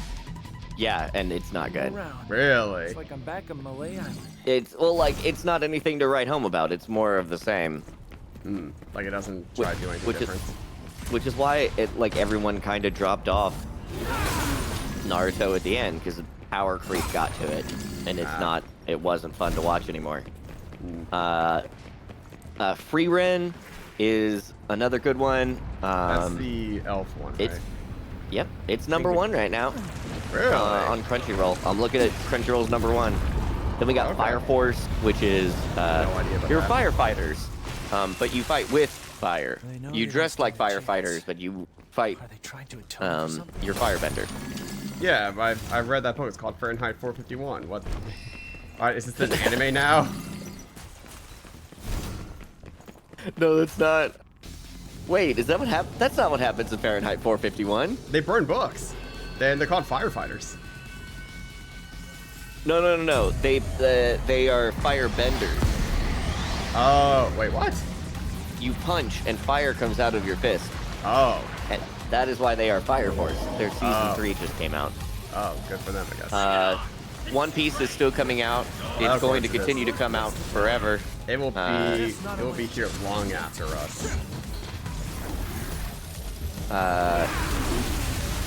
Yeah, and it's not good. Really? It's like I'm back on Malay Island. It's, well, like, it's not anything to write home about. It's more of the same. Like it doesn't try to do anything different. Which is why it, like, everyone kind of dropped off Naruto at the end, because power creep got to it, and it wasn't fun to watch anymore. Free Ren is another good one. That's the elf one, right? Yep, it's number one right now. Really? On Crunchyroll. I'm looking at Crunchyroll's number one. Then we got Fire Force, which is you're firefighters, but you fight with fire. You dress like firefighters, but you fight. You're firebender. Yeah, I've read that book. It's called Fahrenheit 451. What? Is this an anime now? No, that's not. Wait, is that what happened? That's not what happens in Fahrenheit 451. They burn books. They're called firefighters. No. They are firebenders. Oh, wait, what? You punch and fire comes out of your fist. Oh. And that is why they are Fire Force. Their season 3 just came out. Oh, good for them, I guess. One Piece is still coming out. It's going to continue to come out forever. It will be here long after us.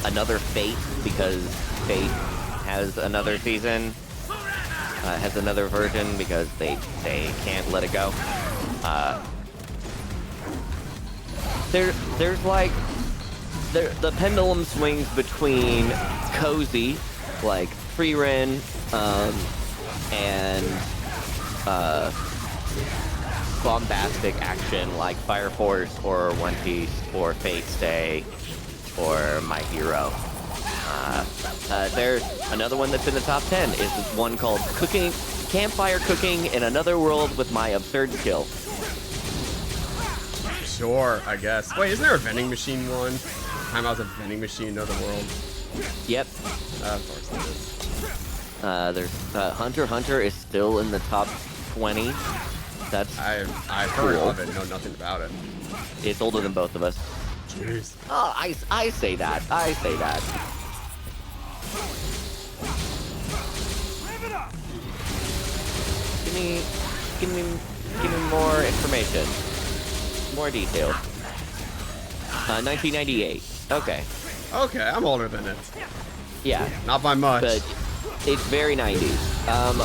Another Fate, because Fate has another season. Has another version because they can't let it go. There's like the pendulum swings between cozy, like Free Ren, and bombastic action like Fire Force or One Piece or Fate Stay or My Hero. There's another one that's in the top 10 is this one called Campfire Cooking in Another World with My Absurd Skill. Sure, I guess. Wait, isn't there a vending machine one? Time I was a vending machine in Another World. Yep. Of course there is. There's Hunter x Hunter is still in the top 20. That's I've heard of it, know nothing about it. It's older than both of us. Jeez. Oh, I say that. I say that. Give me more information. More detail. 1998. Okay. Okay, I'm older than it. Yeah. Not by much. But it's very 90s.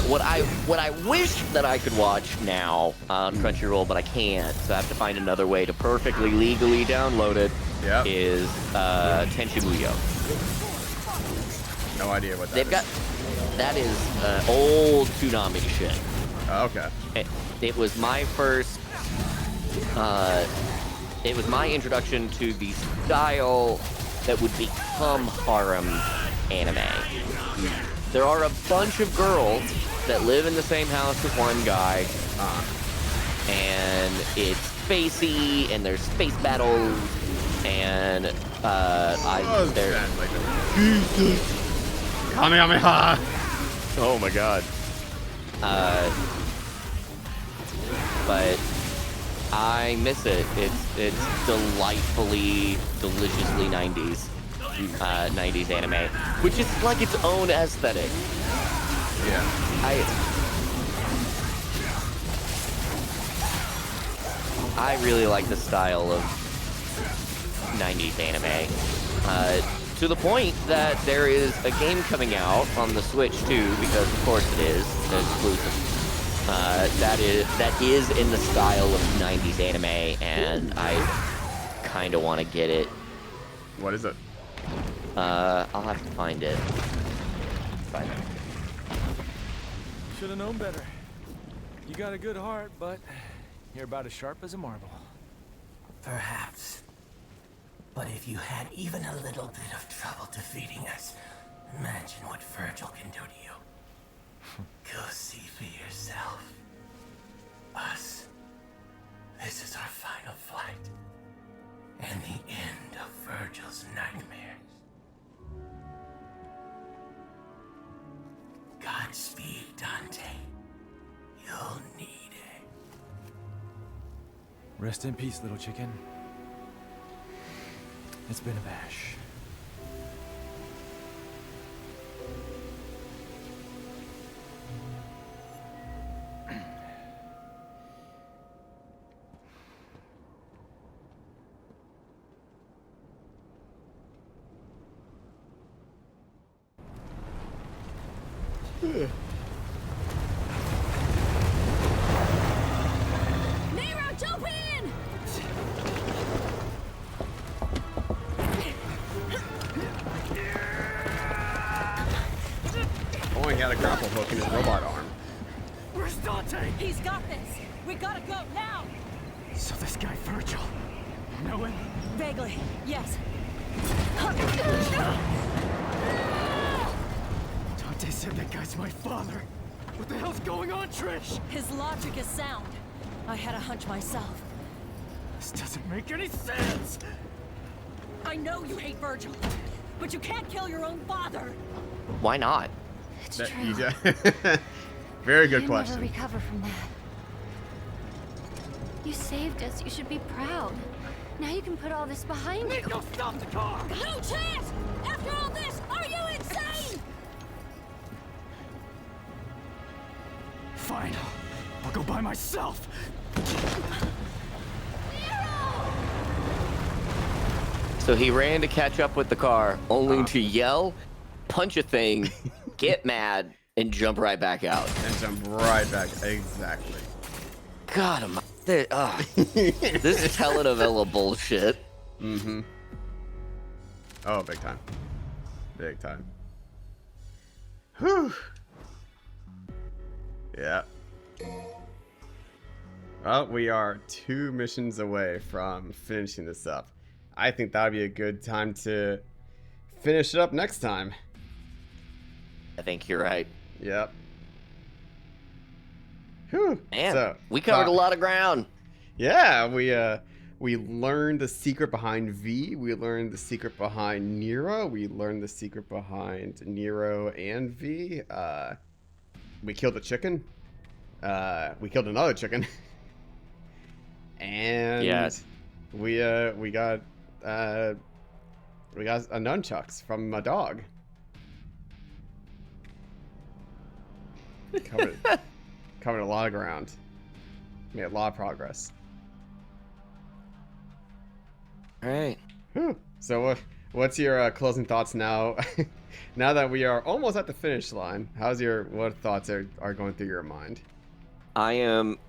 What I wish that I could watch now on Crunchyroll, but I can't, so I have to find another way to perfectly legally download it. Yep. Is Tenchi Muyo. No idea what that They've got. That is old Toonami shit. Oh, okay. It was my first. It was my introduction to the style that would become harem anime. There are a bunch of girls that live in the same house with one guy, and it's spacey, and there's space battles, and Kamehameha! Oh my god. But I miss it. It's delightfully, deliciously 90s. 90s anime, which is like its own aesthetic. Yeah. I really like the style of 90s anime. To the point that there is a game coming out on the Switch too, because of course it is an exclusive. That is in the style of 90s anime, and I kind of want to get it. What is it? I'll have to find it. Should have known better. You got a good heart, but you're about as sharp as a marble. Perhaps. But if you had even a little bit of trouble defeating us, imagine what Virgil can do to you. Go see for yourself. Us. This is our final flight. Godspeed, Dante. You'll need it. Rest in peace, little chicken. It's been a bash. Nero, jump in! Oh, he had a grapple hook in his robot arm. Where's Dante? He's got this. We gotta go now. So this guy Virgil. Know him? Vaguely, yes. Dante said that guy's my father. What the hell's going on, Trish? His logic is sound. I had a hunch myself. This doesn't make any sense. I know you hate Virgil, but you can't kill your own father. Why not? It's That- true. you ju- Very good You'll question. never recover from that. You saved us. You should be proud. Now you can put all this behind you. Go stop the car! No chance! After all this, are you insane? Fine. I'll go by myself. So he ran to catch up with the car, only to yell, punch a thing, get mad, and jump right back out. And jump right back. Exactly. God, this telenovela bullshit. Mm-hmm. Oh, big time. Big time. Whew. Yeah. Well, we are 2 missions away from finishing this up. I think that would be a good time to finish it up next time. I think you're right. Yep. Whew. Man, So, we covered a lot of ground. Yeah, we learned the secret behind V. We learned the secret behind Nero. We learned the secret behind Nero and V. We killed a chicken. We killed another chicken. And Yeah. we got a nunchucks from a dog. Covered a lot of ground. Made a lot of progress. All right. Whew. So what's your closing thoughts now? Now that we are almost at the finish line, what thoughts are going through your mind? I am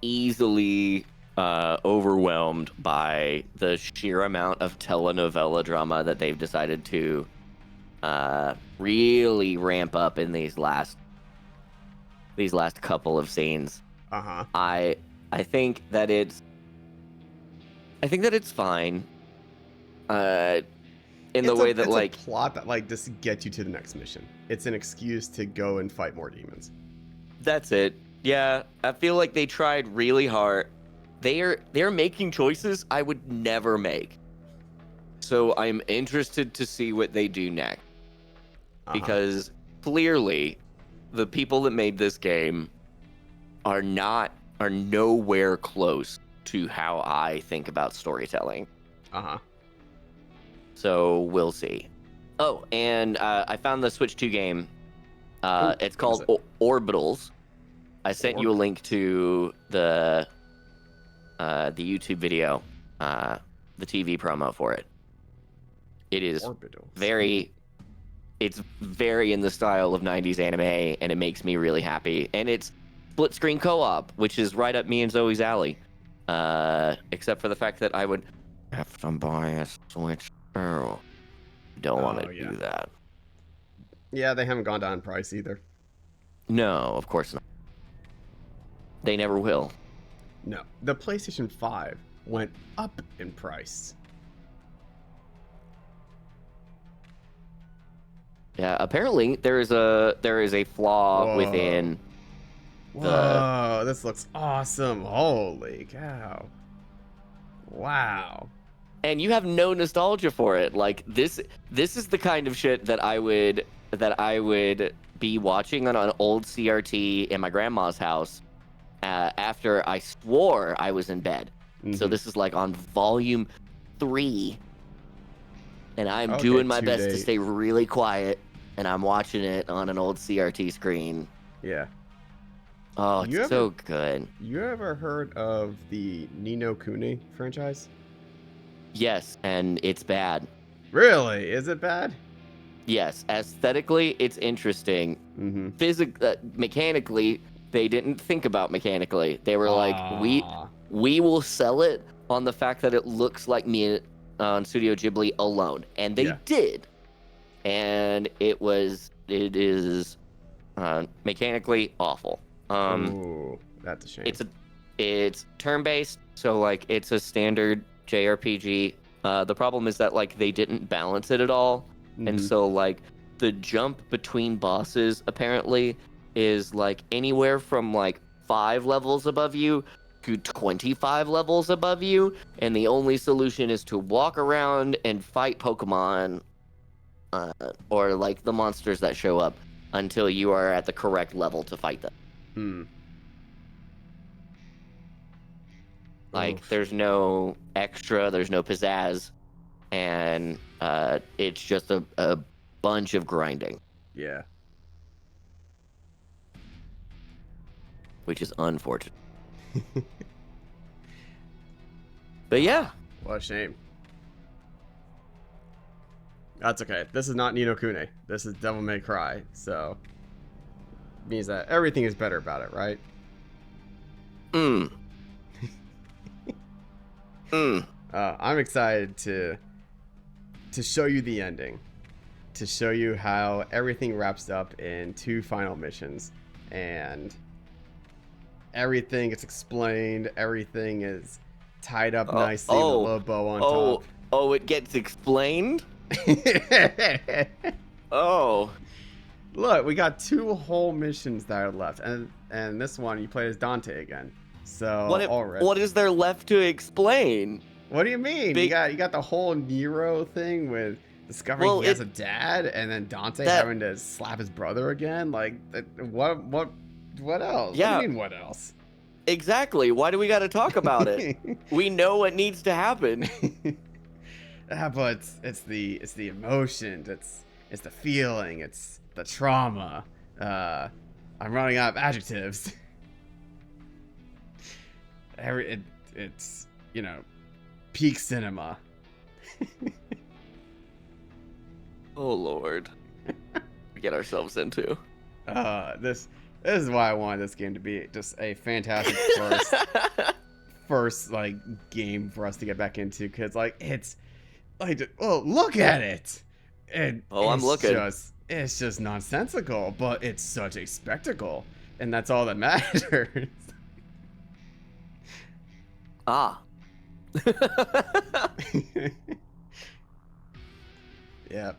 easily overwhelmed by the sheer amount of telenovela drama that they've decided to really ramp up in these last couple of scenes. Uh-huh. I think that it's fine. In the way that, it's like, a plot that like just gets you to the next mission. It's an excuse to go and fight more demons. that's it. Yeah, I feel like they tried really hard. They're making choices I would never make. So I'm interested to see what they do next. Because clearly the people that made this game are nowhere close to how I think about storytelling. Uh-huh. So we'll see. Oh, and I found the Switch 2 game. It's called Orbitals. I sent you a link to the YouTube video, the TV promo for it. It is it's very in the style of 90s anime, and it makes me really happy. And it's split screen co-op, which is right up me and Zoe's alley. Except for the fact that I would have to buy a Switch 2. Don't want to do that. Yeah, they haven't gone down in price either. No, of course not. They never will. No. The PlayStation 5 went up in price. Yeah, apparently there is a flaw Whoa. within Whoa, this looks awesome. Holy cow. Wow. And you have no nostalgia for it. Like this is the kind of shit that that I would be watching on an old CRT in my grandma's house after I swore I was in bed. So this is like on volume 3, and I'm doing my best to stay really quiet, and I'm watching it on an old CRT screen. Yeah. Oh, it's so good. You ever heard of the Ni no Kuni franchise? Yes, and it's bad. Really? Is it bad? Yes, aesthetically, it's interesting. Mechanically, they didn't think about mechanically. They were like, we will sell it on the fact that it looks like me on Studio Ghibli alone, and they did. And it is mechanically awful. Ooh, that's a shame. It's turn-based, so like it's a standard JRPG. The problem is that like they didn't balance it at all, and so like the jump between bosses apparently is like anywhere from like 5 levels above you to 25 levels above you, and the only solution is to walk around and fight Pokemon or like the monsters that show up until you are at the correct level to fight them. Like there's no extra, there's no pizzazz, and it's just a bunch of grinding. Yeah. Which is unfortunate. But yeah. What a shame. That's okay. This is not Ni no Kuni. This is Devil May Cry, so means that everything is better about it, right? I'm excited to show you the ending, to show you how everything wraps up in 2 final missions, and everything is explained. Everything is tied up nicely with a little bow on top. Oh, it gets explained? Look, we got 2 whole missions that are left, and this one you play as Dante again. So what is there left to explain? What do you mean? You got the whole Nero thing with discovering he has a dad, and then Dante having to slap his brother again. Like, what else? Yeah. What do you mean, what else? Exactly. Why do we got to talk about it? We know what needs to happen. But it's the emotion. It's the feeling. It's the trauma. I'm running out of adjectives. It's peak cinema. Oh Lord, we get ourselves into. This is why I wanted this game to be just a fantastic first like game for us to get back into, because like it's like, oh, look at it. I'm looking. It's just nonsensical, but it's such a spectacle, and that's all that matters. Yeah,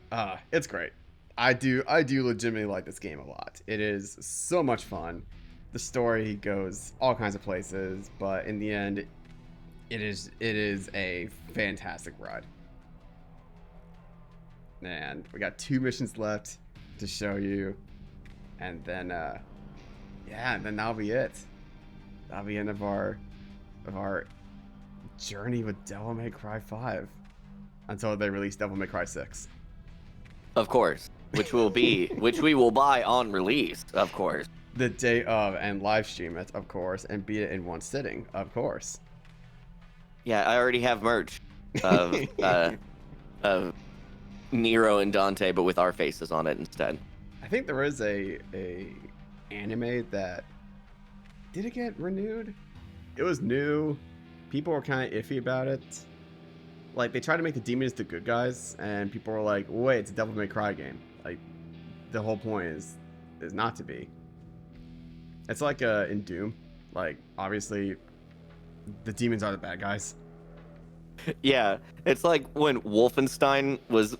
it's great. I do legitimately like this game a lot. It is so much fun. The story goes all kinds of places, but in the end, it is a fantastic ride. And we got 2 missions left to show you, and then then that'll be it. That'll be the end of our journey with Devil May Cry 5 until they release Devil May Cry 6. Of course, which we will buy on release, of course. The day of, and live stream it, of course, and beat it in one sitting, of course. Yeah, I already have merch of Nero and Dante, but with our faces on it instead. I think there is a anime that did it get renewed? It was new. People were kind of iffy about it. Like, they tried to make the demons the good guys, and people were like, wait, it's a Devil May Cry game. Like, the whole point is not to be. It's like in Doom. Like, obviously, the demons are the bad guys. Yeah, it's like when Wolfenstein was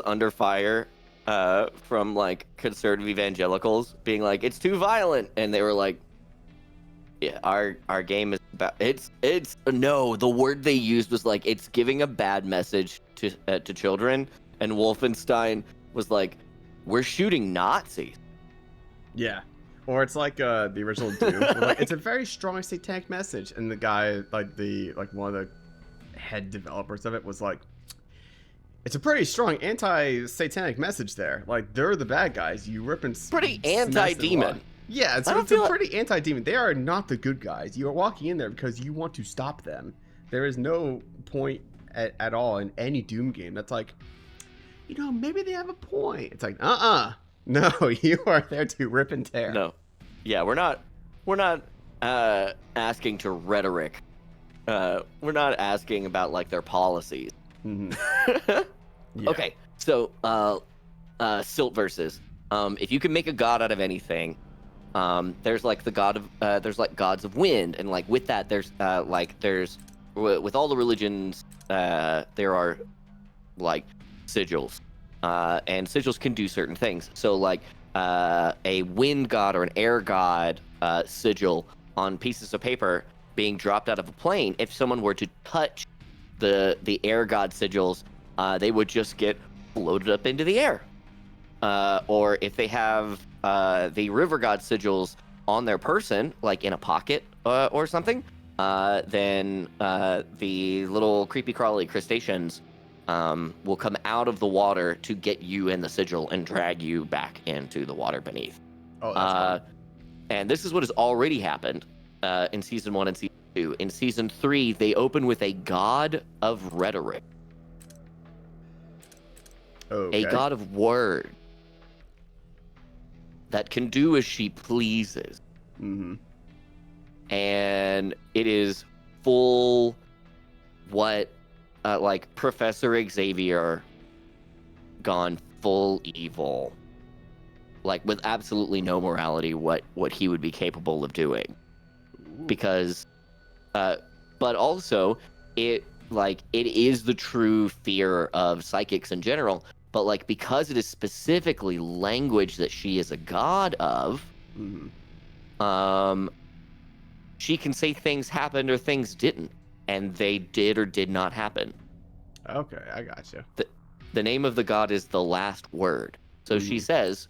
under fire from like conservative evangelicals being like, it's too violent, and they were like, yeah, our game is about it's no, the word they used was like, it's giving a bad message to children, and Wolfenstein was like, we're shooting Nazis. Yeah. Or it's like the original Doom. Where, like, it's a very strong satanic message, and the guy, like one of the head developers of it was like, it's a pretty strong anti-satanic message there. Like, they're the bad guys. You rip and pretty anti-demon. Yeah, it's a pretty anti-demon. They are not the good guys. You are walking in there because you want to stop them. There is no point at all in any Doom game that's like, you know, maybe they have a point. It's like, no, you are there to rip and tear. No, yeah, we're not asking to rhetoric. We're not asking about like their policies. Mm-hmm. Yeah. Okay, so Silt versus. If you can make a god out of anything, there's like the god of there's like gods of wind, and like with that there's with all the religions there are like sigils, and sigils can do certain things. So like a wind god or an air god sigil on pieces of paper being dropped out of a plane, if someone were to touch the air god sigils, they would just get floated up into the air. Or if they have the river god sigils on their person, like in a pocket or something, then the little creepy crawly crustaceans will come out of the water to get you in the sigil and drag you back into the water beneath. Oh, that's fun. And this is what has already happened in season 1 and season 2. In season 3, they open with a god of rhetoric. Okay. A god of word that can do as she pleases. Mm-hmm. And it is full what like Professor Xavier gone full evil, like with absolutely no morality what he would be capable of doing. Because but also it is the true fear of psychics in general, but like because it is specifically language that she is a god of, she can say things happened or things didn't, and they did or did not happen. Okay, I got you. The name of the god is the last word. So she says,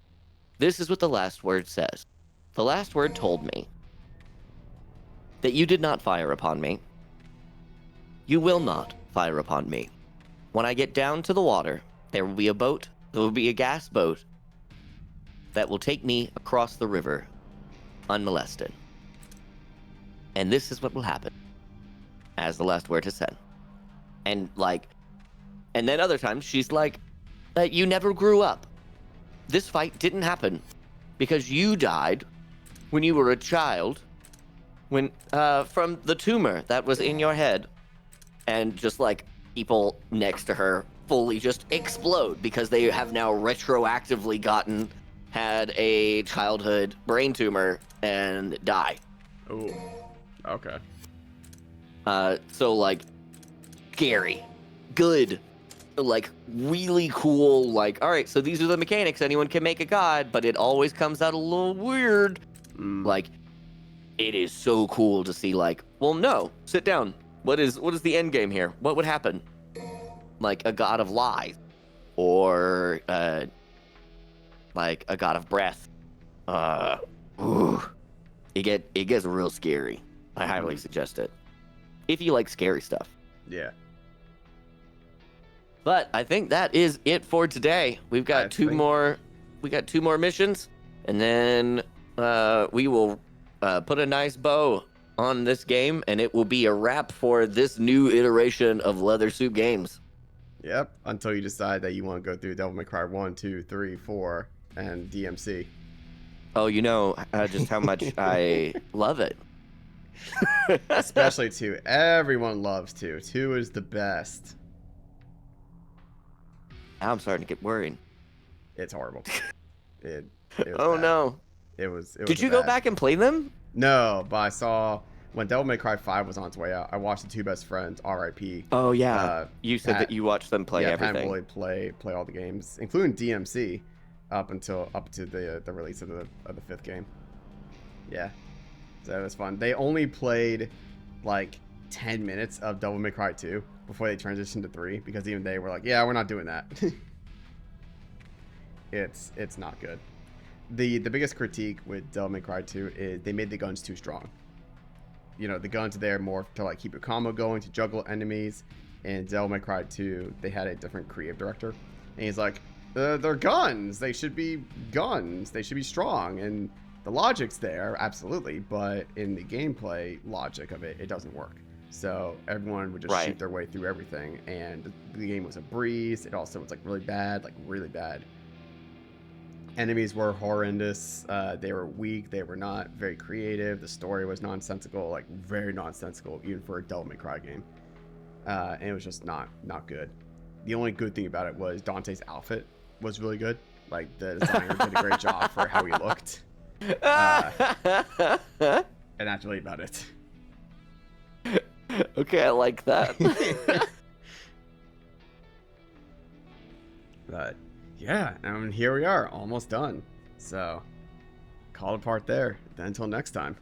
this is what the last word says. The last word told me that you did not fire upon me. You will not fire upon me. When I get down to the water, there will be a boat, there will be a gas boat that will take me across the river unmolested. And this is what will happen, as the last word has said. And then other times she's like, you never grew up. This fight didn't happen because you died when you were a child, when from the tumor that was in your head. And just like people next to her fully just explode because they have now retroactively had a childhood brain tumor and die. Oh, okay. So like scary, good, like really cool, like, all right, so these are the mechanics. Anyone can make a god, but it always comes out a little weird. Like, it is so cool to see, like, well, no, sit down. What is the end game here? What would happen? Like a god of lies, or like a god of breath. It gets real scary. I highly suggest it if you like scary stuff. Yeah. But I think that is it for today. We've got two more missions, and then we will put a nice bow on this game, and it will be a wrap for this new iteration of Leather Soup Games. Yep, until you decide that you want to go through Devil May Cry 1, 2, 3, 4, and DMC. Oh, you know just how much I love it. Especially 2. Everyone loves 2. 2 is the best. Now I'm starting to get worried. It's horrible. It oh bad. No. It was Did you go back and play them? No, but I saw when Devil May Cry 5 was on its way out. I watched the 2 best friends, R.I.P. Oh yeah, you said that you watched them play everything. Pat and Willie play all the games, including DMC, up to the release of the 5th game. Yeah, so it was fun. They only played like 10 minutes of Devil May Cry 2 before they transitioned to 3, because even they were like, yeah, we're not doing that. It's not good. The biggest critique with Devil May Cry 2 is they made the guns too strong. You know, the guns are there more to like keep your combo going, to juggle enemies. In Devil May Cry 2, they had a different creative director, and he's like, they're guns. They should be guns. They should be strong. And the logic's there, absolutely, but in the gameplay logic of it, it doesn't work. So everyone would just shoot their way through everything, and the game was a breeze. It also was like really bad, Enemies were horrendous. They were weak. They were not very creative. The story was nonsensical, like very nonsensical, even for a Devil May Cry game. And it was just not good. The only good thing about it was Dante's outfit was really good. Like the designer did a great job for how he looked. And that's really about it. Okay, I like that. But yeah, and here we are, almost done. So call it apart there. Then until next time.